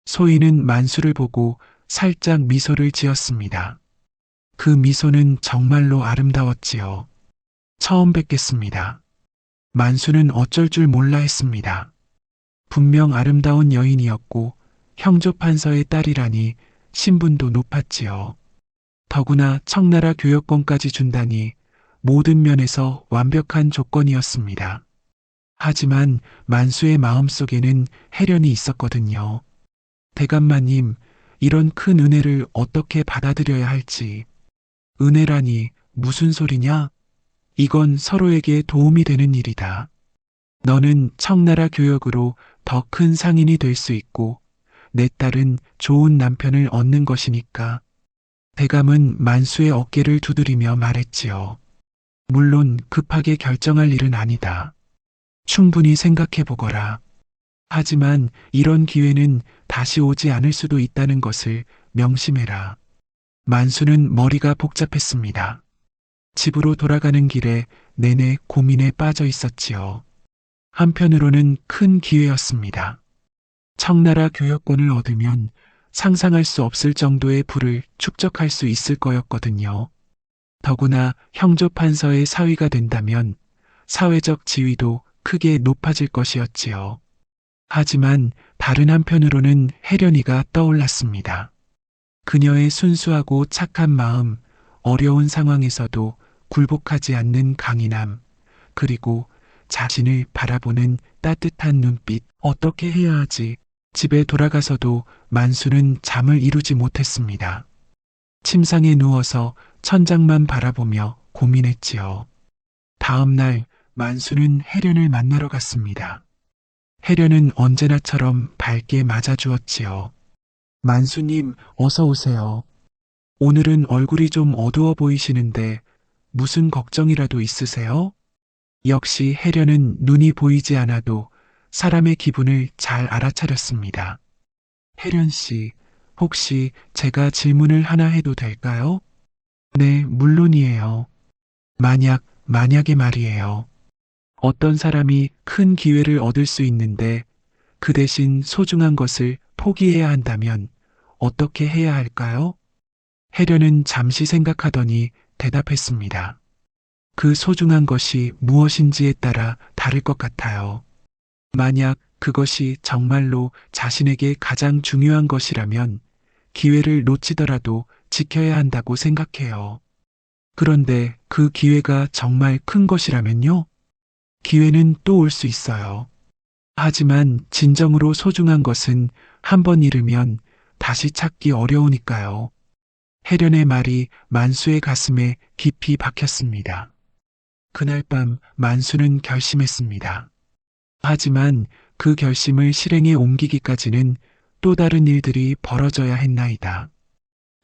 소희는 만수를 보고 살짝 미소를 지었습니다. 그 미소는 정말로 아름다웠지요. 처음 뵙겠습니다. 만수는 어쩔 줄 몰라 했습니다. 분명 아름다운 여인이었고 형조판서의 딸이라니 신분도 높았지요. 더구나 청나라 교역권까지 준다니 모든 면에서 완벽한 조건이었습니다. 하지만 만수의 마음속에는 해련이 있었거든요. 대감마님, 이런 큰 은혜를 어떻게 받아들여야 할지. 은혜라니 무슨 소리냐? 이건 서로에게 도움이 되는 일이다. 너는 청나라 교역으로 더 큰 상인이 될 수 있고 내 딸은 좋은 남편을 얻는 것이니까. 대감은 만수의 어깨를 두드리며 말했지요. 물론 급하게 결정할 일은 아니다. 충분히 생각해 보거라. 하지만 이런 기회는 다시 오지 않을 수도 있다는 것을 명심해라. 만수는 머리가 복잡했습니다. 집으로 돌아가는 길에 내내 고민에 빠져 있었지요. 한편으로는 큰 기회였습니다. 청나라 교역권을 얻으면 상상할 수 없을 정도의 부를 축적할 수 있을 거였거든요. 더구나 형조판서의 사위가 된다면 사회적 지위도 크게 높아질 것이었지요. 하지만 다른 한편으로는 혜련이가 떠올랐습니다. 그녀의 순수하고 착한 마음, 어려운 상황에서도 굴복하지 않는 강인함, 그리고 자신을 바라보는 따뜻한 눈빛, 어떻게 해야 하지? 집에 돌아가서도 만수는 잠을 이루지 못했습니다. 침상에 누워서 천장만 바라보며 고민했지요. 다음 날 만수는 혜련을 만나러 갔습니다. 혜련은 언제나처럼 밝게 맞아주었지요. 만수님, 어서 오세요. 오늘은 얼굴이 좀 어두워 보이시는데 무슨 걱정이라도 있으세요? 역시 혜련은 눈이 보이지 않아도 사람의 기분을 잘 알아차렸습니다. 혜련 씨, 혹시 제가 질문을 하나 해도 될까요? 네, 물론이에요. 만약에 말이에요. 어떤 사람이 큰 기회를 얻을 수 있는데 그 대신 소중한 것을 포기해야 한다면 어떻게 해야 할까요? 혜련은 잠시 생각하더니 대답했습니다. 그 소중한 것이 무엇인지에 따라 다를 것 같아요. 만약 그것이 정말로 자신에게 가장 중요한 것이라면 기회를 놓치더라도 지켜야 한다고 생각해요. 그런데 그 기회가 정말 큰 것이라면요? 기회는 또 올 수 있어요. 하지만 진정으로 소중한 것은 한 번 잃으면 다시 찾기 어려우니까요. 혜련의 말이 만수의 가슴에 깊이 박혔습니다. 그날 밤 만수는 결심했습니다. 하지만 그 결심을 실행에 옮기기까지는 또 다른 일들이 벌어져야 했나이다.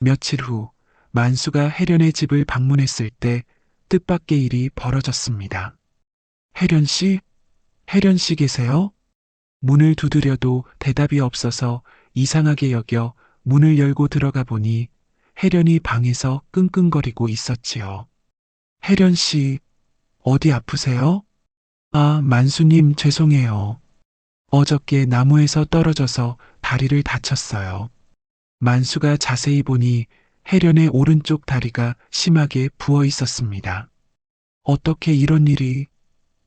며칠 후 만수가 혜련의 집을 방문했을 때 뜻밖의 일이 벌어졌습니다. 혜련 씨? 혜련 씨 계세요? 문을 두드려도 대답이 없어서 이상하게 여겨 문을 열고 들어가 보니 혜련이 방에서 끙끙거리고 있었지요. 혜련 씨, 어디 아프세요? 아, 만수님 죄송해요. 어저께 나무에서 떨어져서 다리를 다쳤어요. 만수가 자세히 보니 혜련의 오른쪽 다리가 심하게 부어 있었습니다. 어떻게 이런 일이?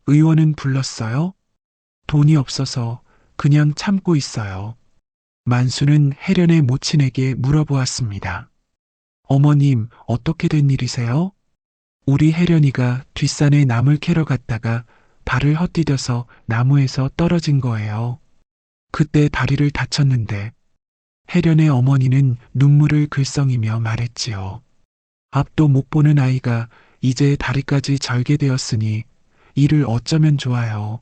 의원은 불렀어요? 돈이 없어서 그냥 참고 있어요. 만수는 혜련의 모친에게 물어보았습니다. 어머님, 어떻게 된 일이세요? 우리 혜련이가 뒷산에 나물 캐러 갔다가 발을 헛디뎌서 나무에서 떨어진 거예요. 그때 다리를 다쳤는데 혜련의 어머니는 눈물을 글썽이며 말했지요. 앞도 못 보는 아이가 이제 다리까지 절개되었으니 이를 어쩌면 좋아요.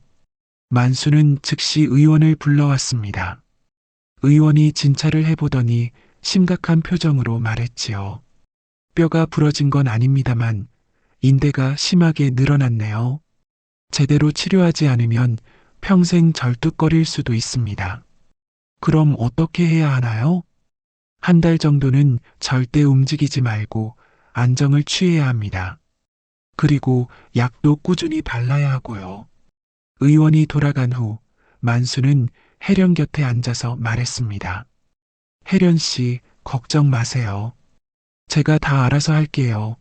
만수는 즉시 의원을 불러왔습니다. 의원이 진찰을 해보더니 심각한 표정으로 말했지요. 뼈가 부러진 건 아닙니다만 인대가 심하게 늘어났네요. 제대로 치료하지 않으면 평생 절뚝거릴 수도 있습니다. 그럼 어떻게 해야 하나요? 한 달 정도는 절대 움직이지 말고 안정을 취해야 합니다. 그리고 약도 꾸준히 발라야 하고요. 의원이 돌아간 후 만수는 혜련 곁에 앉아서 말했습니다. 혜련 씨, 걱정 마세요. 제가 다 알아서 할게요.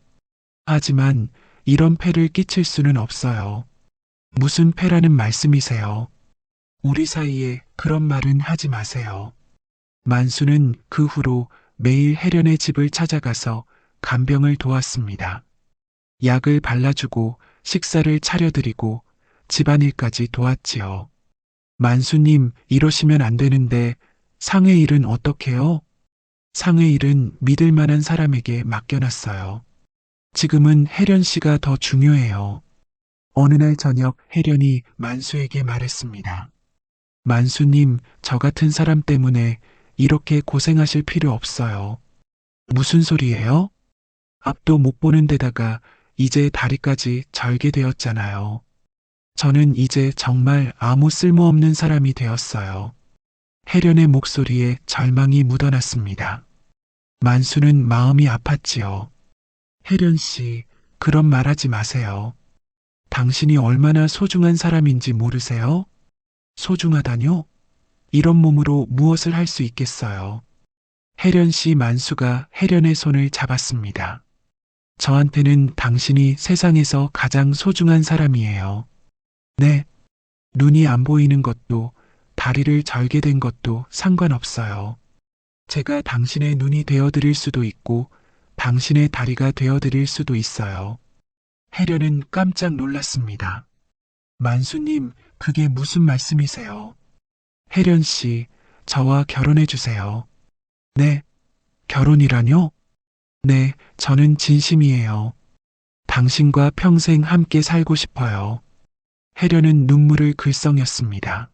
하지만 이런 폐를 끼칠 수는 없어요. 무슨 폐라는 말씀이세요? 우리 사이에 그런 말은 하지 마세요. 만수는 그 후로 매일 혜련의 집을 찾아가서 간병을 도왔습니다. 약을 발라주고 식사를 차려드리고 집안일까지 도왔지요. 만수님, 이러시면 안 되는데 상회 일은 어떻게요? 상회 일은 믿을 만한 사람에게 맡겨놨어요. 지금은 혜련 씨가 더 중요해요. 어느 날 저녁 혜련이 만수에게 말했습니다. 만수님, 저 같은 사람 때문에 이렇게 고생하실 필요 없어요. 무슨 소리예요? 앞도 못 보는 데다가 이제 다리까지 절게 되었잖아요. 저는 이제 정말 아무 쓸모없는 사람이 되었어요. 혜련의 목소리에 절망이 묻어났습니다. 만수는 마음이 아팠지요. 혜련 씨, 그런 말 하지 마세요. 당신이 얼마나 소중한 사람인지 모르세요? 소중하다뇨? 이런 몸으로 무엇을 할 수 있겠어요? 혜련 씨 만수가 혜련의 손을 잡았습니다. 저한테는 당신이 세상에서 가장 소중한 사람이에요. 네, 눈이 안 보이는 것도 다리를 절게 된 것도 상관없어요. 제가 당신의 눈이 되어드릴 수도 있고 당신의 다리가 되어드릴 수도 있어요. 혜련은 깜짝 놀랐습니다. 만수님, 그게 무슨 말씀이세요? 혜련 씨, 저와 결혼해 주세요. 네, 결혼이라뇨? 네, 저는 진심이에요. 당신과 평생 함께 살고 싶어요. 혜련은 눈물을 글썽였습니다.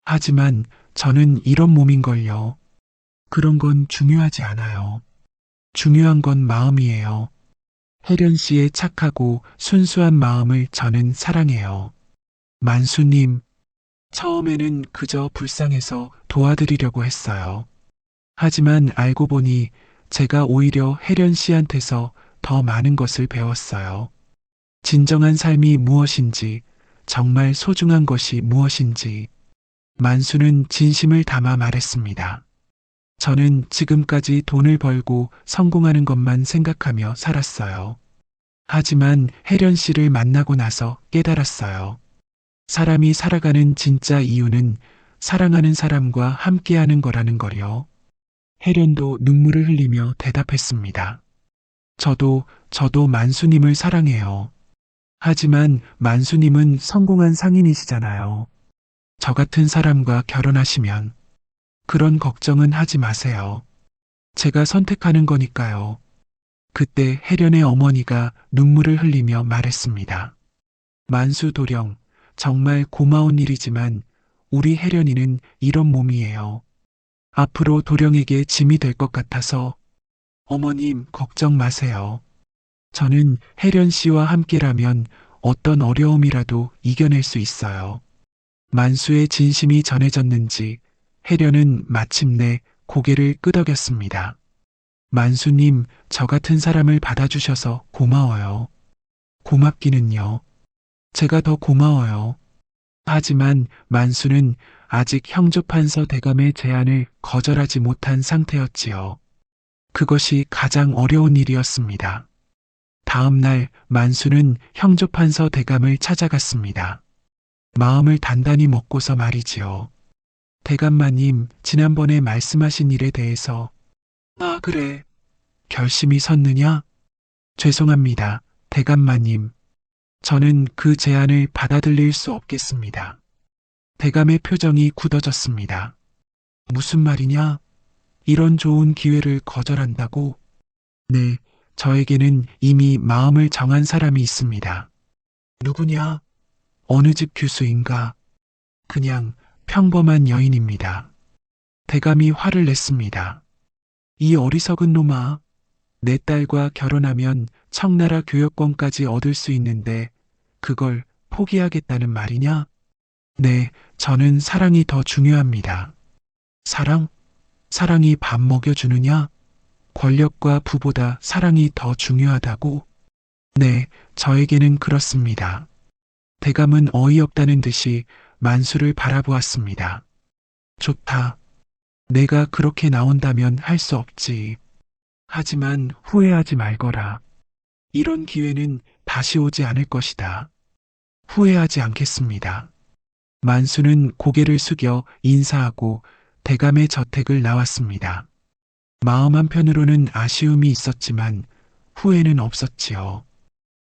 하지만 저는 이런 몸인걸요. 그런 건 중요하지 않아요. 중요한 건 마음이에요. 혜련 씨의 착하고 순수한 마음을 저는 사랑해요. 만수님, 처음에는 그저 불쌍해서 도와드리려고 했어요. 하지만 알고 보니 제가 오히려 혜련 씨한테서 더 많은 것을 배웠어요. 진정한 삶이 무엇인지, 정말 소중한 것이 무엇인지. 만수는 진심을 담아 말했습니다. 저는 지금까지 돈을 벌고 성공하는 것만 생각하며 살았어요. 하지만 혜련 씨를 만나고 나서 깨달았어요. 사람이 살아가는 진짜 이유는 사랑하는 사람과 함께하는 거라는 거요. 혜련도 눈물을 흘리며 대답했습니다. 저도 만수님을 사랑해요. 하지만 만수님은 성공한 상인이시잖아요. 저 같은 사람과 결혼하시면 그런 걱정은 하지 마세요. 제가 선택하는 거니까요. 그때 혜련의 어머니가 눈물을 흘리며 말했습니다. 만수 도령, 정말 고마운 일이지만 우리 혜련이는 이런 몸이에요. 앞으로 도령에게 짐이 될 것 같아서 어머님 걱정 마세요. 저는 혜련 씨와 함께라면 어떤 어려움이라도 이겨낼 수 있어요. 만수의 진심이 전해졌는지 혜련은 마침내 고개를 끄덕였습니다. 만수님, 저 같은 사람을 받아주셔서 고마워요. 고맙기는요. 제가 더 고마워요. 하지만 만수는 아직 형조판서 대감의 제안을 거절하지 못한 상태였지요. 그것이 가장 어려운 일이었습니다. 다음 날 만수는 형조판서 대감을 찾아갔습니다. 마음을 단단히 먹고서 말이지요. 대감마님, 지난번에 말씀하신 일에 대해서 그래. 결심이 섰느냐? 죄송합니다. 대감마님. 저는 그 제안을 받아들일 수 없겠습니다. 대감의 표정이 굳어졌습니다. 무슨 말이냐? 이런 좋은 기회를 거절한다고? 네, 저에게는 이미 마음을 정한 사람이 있습니다. 누구냐? 어느 집 교수인가? 그냥 평범한 여인입니다. 대감이 화를 냈습니다. 이 어리석은 놈아, 내 딸과 결혼하면 청나라 교역권까지 얻을 수 있는데 그걸 포기하겠다는 말이냐? 네, 저는 사랑이 더 중요합니다. 사랑? 사랑이 밥 먹여주느냐? 권력과 부보다 사랑이 더 중요하다고? 네, 저에게는 그렇습니다. 대감은 어이없다는 듯이 만수를 바라보았습니다. 좋다. 내가 그렇게 나온다면 할 수 없지. 하지만 후회하지 말거라. 이런 기회는 다시 오지 않을 것이다. 후회하지 않겠습니다. 만수는 고개를 숙여 인사하고 대감의 저택을 나왔습니다. 마음 한편으로는 아쉬움이 있었지만 후회는 없었지요.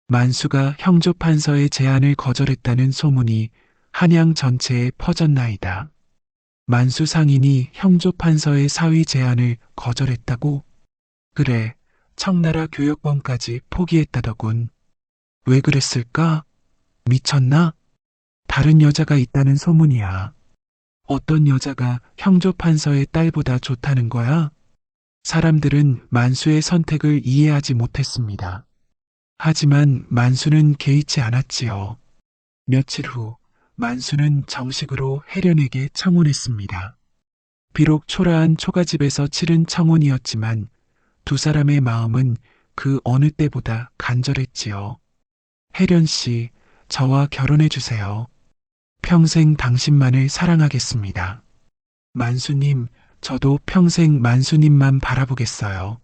만수가 형조 판서의 제안을 거절했다는 소문이 한양 전체에 퍼졌나이다. 만수 상인이 형조 판서의 사위 제안을 거절했다고? 그래, 청나라 교역범까지 포기했다더군. 왜 그랬을까? 미쳤나? 다른 여자가 있다는 소문이야. 어떤 여자가 형조 판서의 딸보다 좋다는 거야? 사람들은 만수의 선택을 이해하지 못했습니다. 하지만 만수는 개의치 않았지요. 며칠 후 만수는 정식으로 해련에게 청혼했습니다. 비록 초라한 초가집에서 치른 청혼이었지만 두 사람의 마음은 그 어느 때보다 간절했지요. 해련 씨, 저와 결혼해 주세요. 평생 당신만을 사랑하겠습니다. 만수님, 저도 평생 만수님만 바라보겠어요.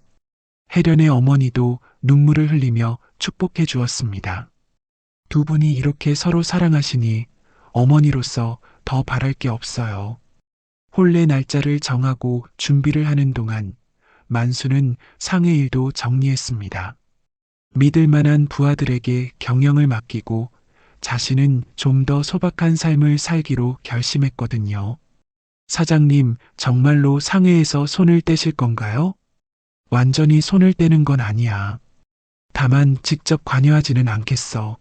해련의 어머니도 눈물을 흘리며 축복해 주었습니다. 두 분이 이렇게 서로 사랑하시니 어머니로서 더 바랄 게 없어요. 혼례 날짜를 정하고 준비를 하는 동안 만수는 상해 일도 정리했습니다. 믿을 만한 부하들에게 경영을 맡기고 자신은 좀 더 소박한 삶을 살기로 결심했거든요. 사장님, 정말로 상해에서 손을 떼실 건가요? 완전히 손을 떼는 건 아니야. 다만 직접 관여하지는 않겠어.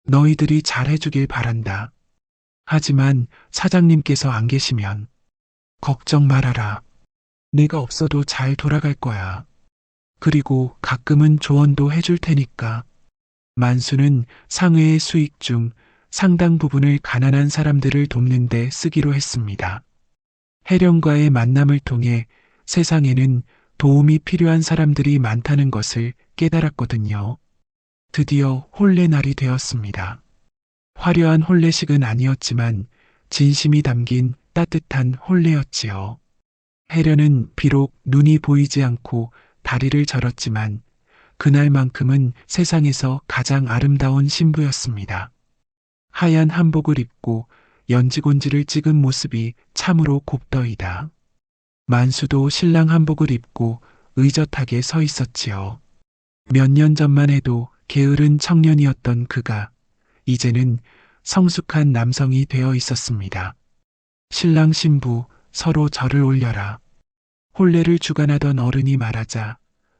너희들이 잘 해주길 바란다. 하지만 사장님께서 안 계시면 걱정 말아라. 내가 없어도 잘 돌아갈 거야. 그리고 가끔은 조언도 해줄 테니까. 만수는 상회의 수익 중 상당 부분을 가난한 사람들을 돕는 데 쓰기로 했습니다. 해령과의 만남을 통해 세상에는 도움이 필요한 사람들이 많다는 것을 깨달았거든요. 드디어 혼례 날이 되었습니다. 화려한 혼례식은 아니었지만 진심이 담긴 따뜻한 혼례였지요. 해련은 비록 눈이 보이지 않고 다리를 절었지만 그날만큼은 세상에서 가장 아름다운 신부였습니다. 하얀 한복을 입고 연지곤지를 찍은 모습이 참으로 곱더이다. 만수도 신랑 한복을 입고 의젓하게 서 있었지요. 몇 년 전만 해도 게으른 청년이었던 그가 이제는 성숙한 남성이 되어 있었습니다. 신랑 신부 서로 절을 올려라. 혼례를 주관하던 어른이 말하자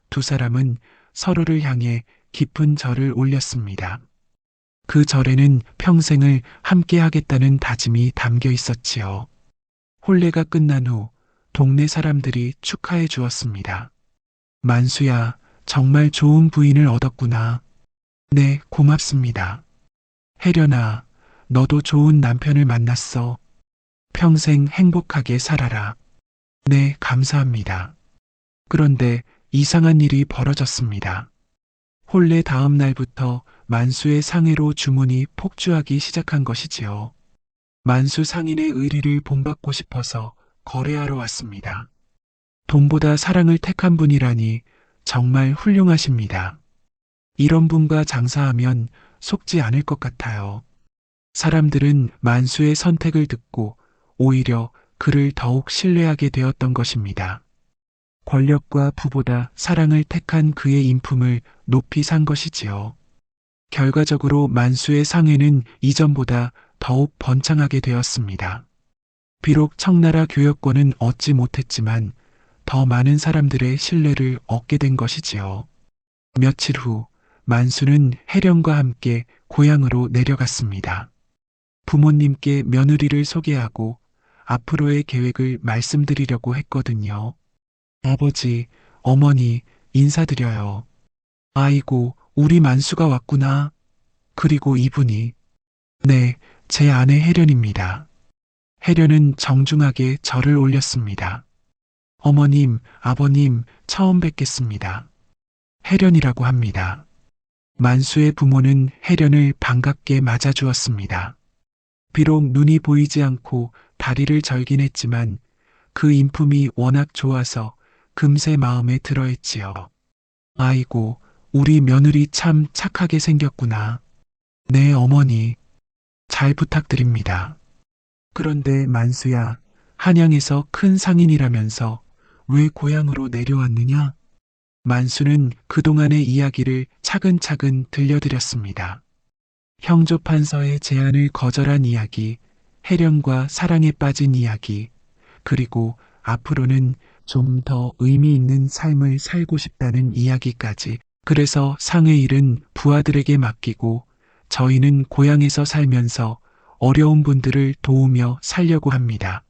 두 사람은 서로를 향해 깊은 절을 올렸습니다. 그 절에는 평생을 함께 하겠다는 다짐이 담겨 있었지요. 혼례가 끝난 후 동네 사람들이 축하해 주었습니다. 만수야, 정말 좋은 부인을 얻었구나. 네, 고맙습니다. 혜련아, 너도 좋은 남편을 만났어. 평생 행복하게 살아라. 네, 감사합니다. 그런데 이상한 일이 벌어졌습니다. 혼례 다음 날부터 만수의 상해로 주문이 폭주하기 시작한 것이지요. 만수 상인의 의리를 본받고 싶어서 거래하러 왔습니다. 돈보다 사랑을 택한 분이라니 정말 훌륭하십니다. 이런 분과 장사하면 속지 않을 것 같아요. 사람들은 만수의 선택을 듣고 오히려 그를 더욱 신뢰하게 되었던 것입니다. 권력과 부보다 사랑을 택한 그의 인품을 높이 산 것이지요. 결과적으로 만수의 상해는 이전보다 더욱 번창하게 되었습니다. 비록 청나라 교역권은 얻지 못했지만 더 많은 사람들의 신뢰를 얻게 된 것이지요. 며칠 후 만수는 해령과 함께 고향으로 내려갔습니다. 부모님께 며느리를 소개하고 앞으로의 계획을 말씀드리려고 했거든요. 아버지, 어머니, 인사드려요. 아이고, 우리 만수가 왔구나. 그리고 이분이. 네, 제 아내 혜련입니다. 혜련은 정중하게 절을 올렸습니다. 어머님, 아버님, 처음 뵙겠습니다. 혜련이라고 합니다. 만수의 부모는 혜련을 반갑게 맞아주었습니다. 비록 눈이 보이지 않고 다리를 절긴 했지만 그 인품이 워낙 좋아서 금세 마음에 들어했지요. 아이고, 우리 며느리 참 착하게 생겼구나. 네, 어머니. 잘 부탁드립니다. 그런데 만수야, 한양에서 큰 상인이라면서 왜 고향으로 내려왔느냐? 만수는 그동안의 이야기를 차근차근 들려드렸습니다. 형조판서의 제안을 거절한 이야기, 해련과 사랑에 빠진 이야기, 그리고 앞으로는 좀 더 의미 있는 삶을 살고 싶다는 이야기까지. 그래서 상의 일은 부하들에게 맡기고 저희는 고향에서 살면서 어려운 분들을 도우며 살려고 합니다.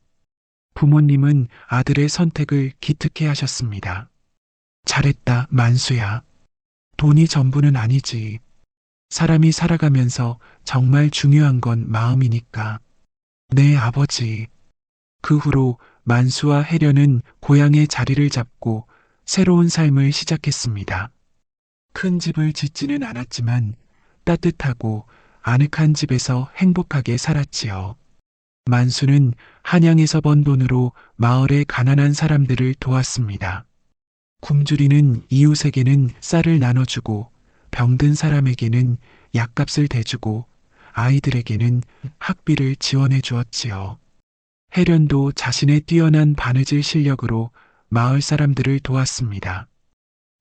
부모님은 아들의 선택을 기특해 하셨습니다. 잘했다, 만수야. 돈이 전부는 아니지. 사람이 살아가면서 정말 중요한 건 마음이니까. 네, 아버지. 그 후로 만수와 해련은 고향의 자리를 잡고 새로운 삶을 시작했습니다. 큰 집을 짓지는 않았지만 따뜻하고 아늑한 집에서 행복하게 살았지요. 만수는 한양에서 번 돈으로 마을의 가난한 사람들을 도왔습니다. 굶주리는 이웃에게는 쌀을 나눠주고 병든 사람에게는 약값을 대주고 아이들에게는 학비를 지원해 주었지요. 해련도 자신의 뛰어난 바느질 실력으로 마을 사람들을 도왔습니다.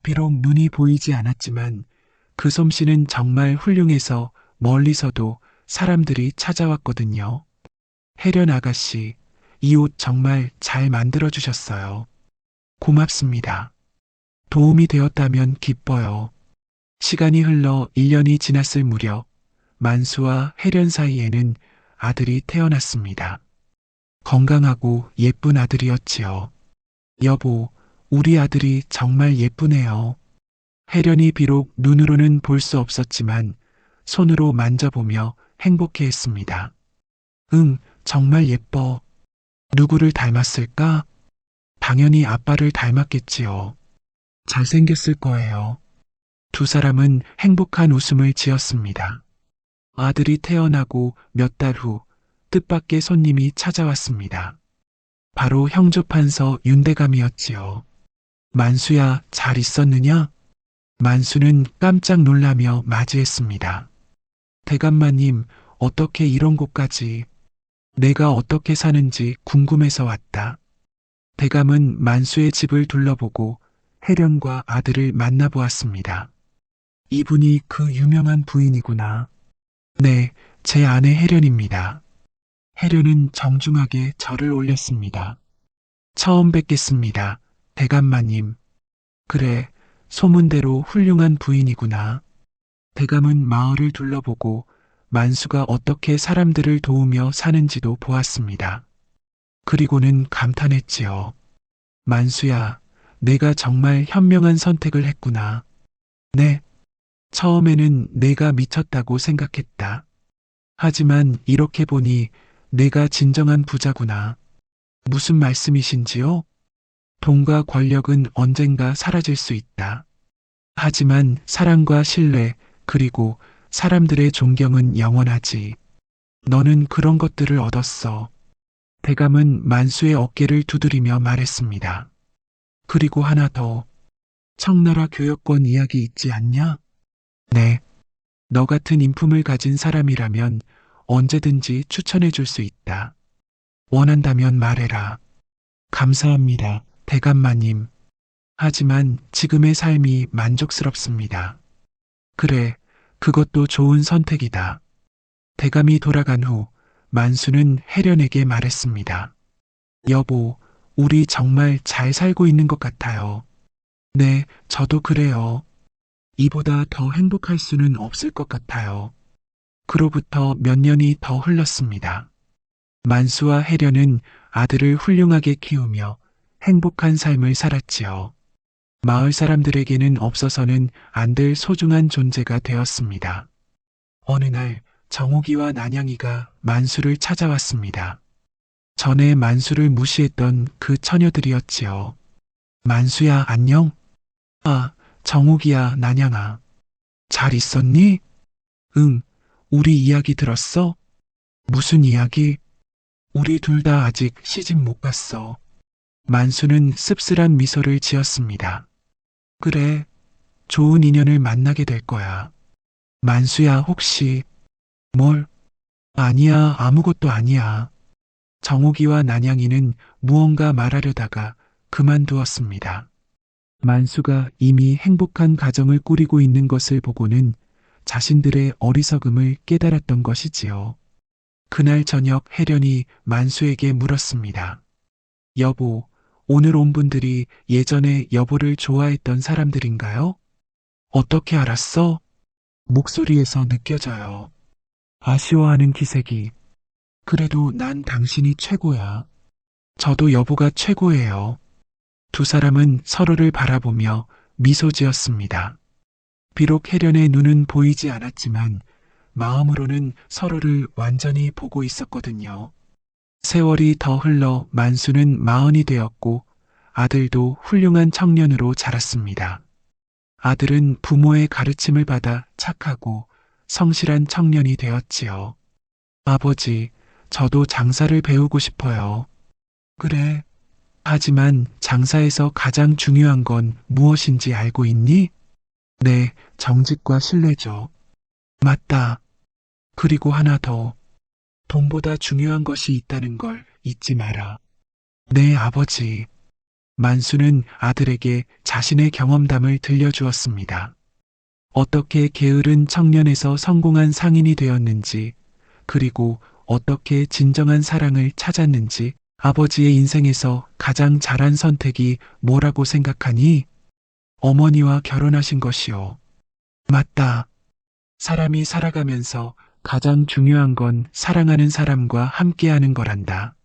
비록 눈이 보이지 않았지만 그 솜씨는 정말 훌륭해서 멀리서도 사람들이 찾아왔거든요. 해련 아가씨, 이 옷 정말 잘 만들어 주셨어요. 고맙습니다. 도움이 되었다면 기뻐요. 시간이 흘러 1년이 지났을 무렵 만수와 해련 사이에는 아들이 태어났습니다. 건강하고 예쁜 아들이었지요. 여보, 우리 아들이 정말 예쁘네요. 해련이 비록 눈으로는 볼 수 없었지만 손으로 만져보며 행복해했습니다. 응, 정말 예뻐. 누구를 닮았을까? 당연히 아빠를 닮았겠지요. 잘생겼을 거예요. 두 사람은 행복한 웃음을 지었습니다. 아들이 태어나고 몇 달 후 뜻밖의 손님이 찾아왔습니다. 바로 형조판서 윤대감이었지요. 만수야, 잘 있었느냐? 만수는 깜짝 놀라며 맞이했습니다. 대감마님, 어떻게 이런 곳까지? 내가 어떻게 사는지 궁금해서 왔다. 대감은 만수의 집을 둘러보고 해련과 아들을 만나보았습니다. 이분이 그 유명한 부인이구나. 네, 제 아내 해련입니다. 해련은 정중하게 절을 올렸습니다. 처음 뵙겠습니다. 대감마님. 그래, 소문대로 훌륭한 부인이구나. 대감은 마을을 둘러보고 만수가 어떻게 사람들을 도우며 사는지도 보았습니다. 그리고는 감탄했지요. 만수야, 내가 정말 현명한 선택을 했구나. 네, 처음에는 내가 미쳤다고 생각했다. 하지만 이렇게 보니 내가 진정한 부자구나. 무슨 말씀이신지요? 돈과 권력은 언젠가 사라질 수 있다. 하지만 사랑과 신뢰, 그리고 사람들의 존경은 영원하지. 너는 그런 것들을 얻었어. 대감은 만수의 어깨를 두드리며 말했습니다. 그리고 하나 더. 청나라 교역권 이야기 있지 않냐? 네. 너 같은 인품을 가진 사람이라면 언제든지 추천해 줄 수 있다. 원한다면 말해라. 감사합니다, 대감마님. 하지만 지금의 삶이 만족스럽습니다. 그래, 그것도 좋은 선택이다. 대감이 돌아간 후 만수는 해련에게 말했습니다. 여보, 우리 정말 잘 살고 있는 것 같아요. 네, 저도 그래요. 이보다 더 행복할 수는 없을 것 같아요. 그로부터 몇 년이 더 흘렀습니다. 만수와 해련은 아들을 훌륭하게 키우며 행복한 삶을 살았지요. 마을 사람들에게는 없어서는 안 될 소중한 존재가 되었습니다. 어느 날 정옥이와 난양이가 만수를 찾아왔습니다. 전에 만수를 무시했던 그 처녀들이었지요. 만수야, 안녕? 아, 정옥이야, 난양아. 잘 있었니? 응, 우리 이야기 들었어? 무슨 이야기? 우리 둘 다 아직 시집 못 갔어. 만수는 씁쓸한 미소를 지었습니다. 그래, 좋은 인연을 만나게 될 거야. 만수야, 혹시, 뭘? 아니야, 아무것도 아니야. 정옥이와 난양이는 무언가 말하려다가 그만두었습니다. 만수가 이미 행복한 가정을 꾸리고 있는 것을 보고는 자신들의 어리석음을 깨달았던 것이지요. 그날 저녁 혜련이 만수에게 물었습니다. 여보, 오늘 온 분들이 예전에 여보를 좋아했던 사람들인가요? 어떻게 알았어? 목소리에서 느껴져요. 아쉬워하는 기색이. 그래도 난 당신이 최고야. 저도 여보가 최고예요. 두 사람은 서로를 바라보며 미소 지었습니다. 비록 혜련의 눈은 보이지 않았지만 마음으로는 서로를 완전히 보고 있었거든요. 세월이 더 흘러 만수는 40이 되었고 아들도 훌륭한 청년으로 자랐습니다. 아들은 부모의 가르침을 받아 착하고 성실한 청년이 되었지요. 아버지, 저도 장사를 배우고 싶어요. 그래. 하지만 장사에서 가장 중요한 건 무엇인지 알고 있니? 네, 정직과 신뢰죠. 맞다. 그리고 하나 더. 돈보다 중요한 것이 있다는 걸 잊지 마라. 네, 아버지. 만수는 아들에게 자신의 경험담을 들려주었습니다. 어떻게 게으른 청년에서 성공한 상인이 되었는지, 그리고 어떻게 진정한 사랑을 찾았는지, 아버지의 인생에서 가장 잘한 선택이 뭐라고 생각하니? 어머니와 결혼하신 것이요. 맞다. 사람이 살아가면서 가장 중요한 건 사랑하는 사람과 함께하는 거란다.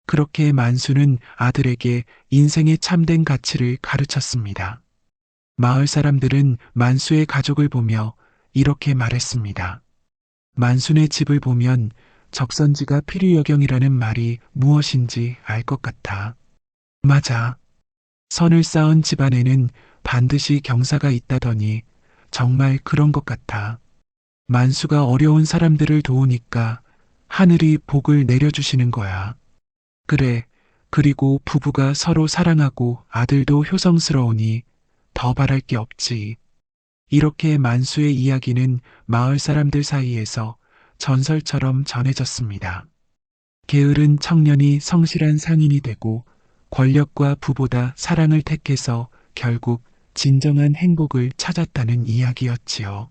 그렇게 만수는 아들에게 인생의 참된 가치를 가르쳤습니다. 마을 사람들은 만수의 가족을 보며 이렇게 말했습니다. 만수네 집을 보면 적선지가 필요여경이라는 말이 무엇인지 알 것 같아. 맞아. 선을 쌓은 집안에는 반드시 경사가 있다더니 정말 그런 것 같아. 만수가 어려운 사람들을 도우니까 하늘이 복을 내려주시는 거야. 그래. 그리고 부부가 서로 사랑하고 아들도 효성스러우니 더 바랄 게 없지. 이렇게 만수의 이야기는 마을 사람들 사이에서 전설처럼 전해졌습니다. 게으른 청년이 성실한 상인이 되고 권력과 부보다 사랑을 택해서 결국 진정한 행복을 찾았다는 이야기였지요.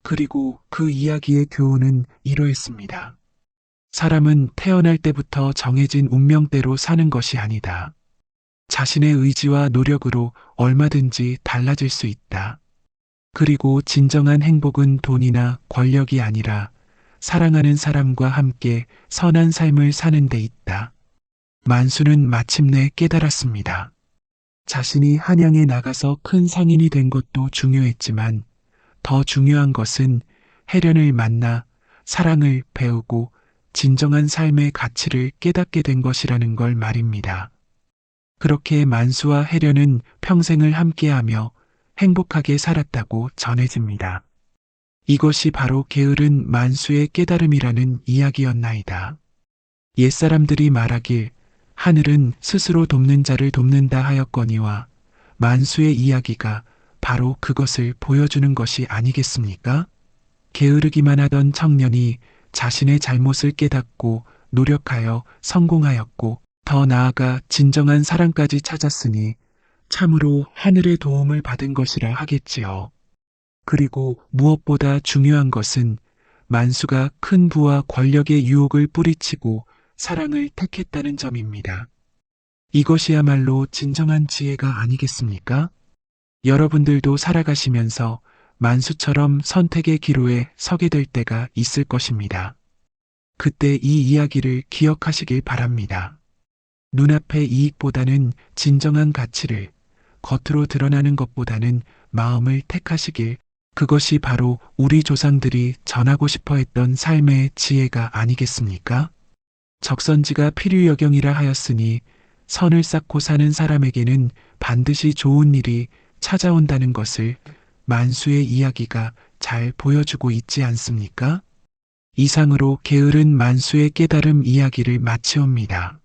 그리고 그 이야기의 교훈은 이러했습니다. 사람은 태어날 때부터 정해진 운명대로 사는 것이 아니다. 자신의 의지와 노력으로 얼마든지 달라질 수 있다. 그리고 진정한 행복은 돈이나 권력이 아니라 사랑하는 사람과 함께 선한 삶을 사는 데 있다. 만수는 마침내 깨달았습니다. 자신이 한양에 나가서 큰 상인이 된 것도 중요했지만 더 중요한 것은 혜련을 만나 사랑을 배우고 진정한 삶의 가치를 깨닫게 된 것이라는 걸 말입니다. 그렇게 만수와 혜련은 평생을 함께하며 행복하게 살았다고 전해집니다. 이것이 바로 게으른 만수의 깨달음이라는 이야기였나이다. 옛사람들이 말하길 하늘은 스스로 돕는 자를 돕는다 하였거니와 만수의 이야기가 바로 그것을 보여주는 것이 아니겠습니까? 게으르기만 하던 청년이 자신의 잘못을 깨닫고 노력하여 성공하였고 더 나아가 진정한 사랑까지 찾았으니 참으로 하늘의 도움을 받은 것이라 하겠지요. 그리고 무엇보다 중요한 것은 만수가 큰 부와 권력의 유혹을 뿌리치고 사랑을 택했다는 점입니다. 이것이야말로 진정한 지혜가 아니겠습니까? 여러분들도 살아가시면서 만수처럼 선택의 기로에 서게 될 때가 있을 것입니다. 그때 이 이야기를 기억하시길 바랍니다. 눈앞의 이익보다는 진정한 가치를, 겉으로 드러나는 것보다는 마음을 택하시길, 그것이 바로 우리 조상들이 전하고 싶어 했던 삶의 지혜가 아니겠습니까? 적선지가 필요여경이라 하였으니 선을 쌓고 사는 사람에게는 반드시 좋은 일이 찾아온다는 것을 만수의 이야기가 잘 보여주고 있지 않습니까? 이상으로 게으른 만수의 깨달음 이야기를 마치옵니다.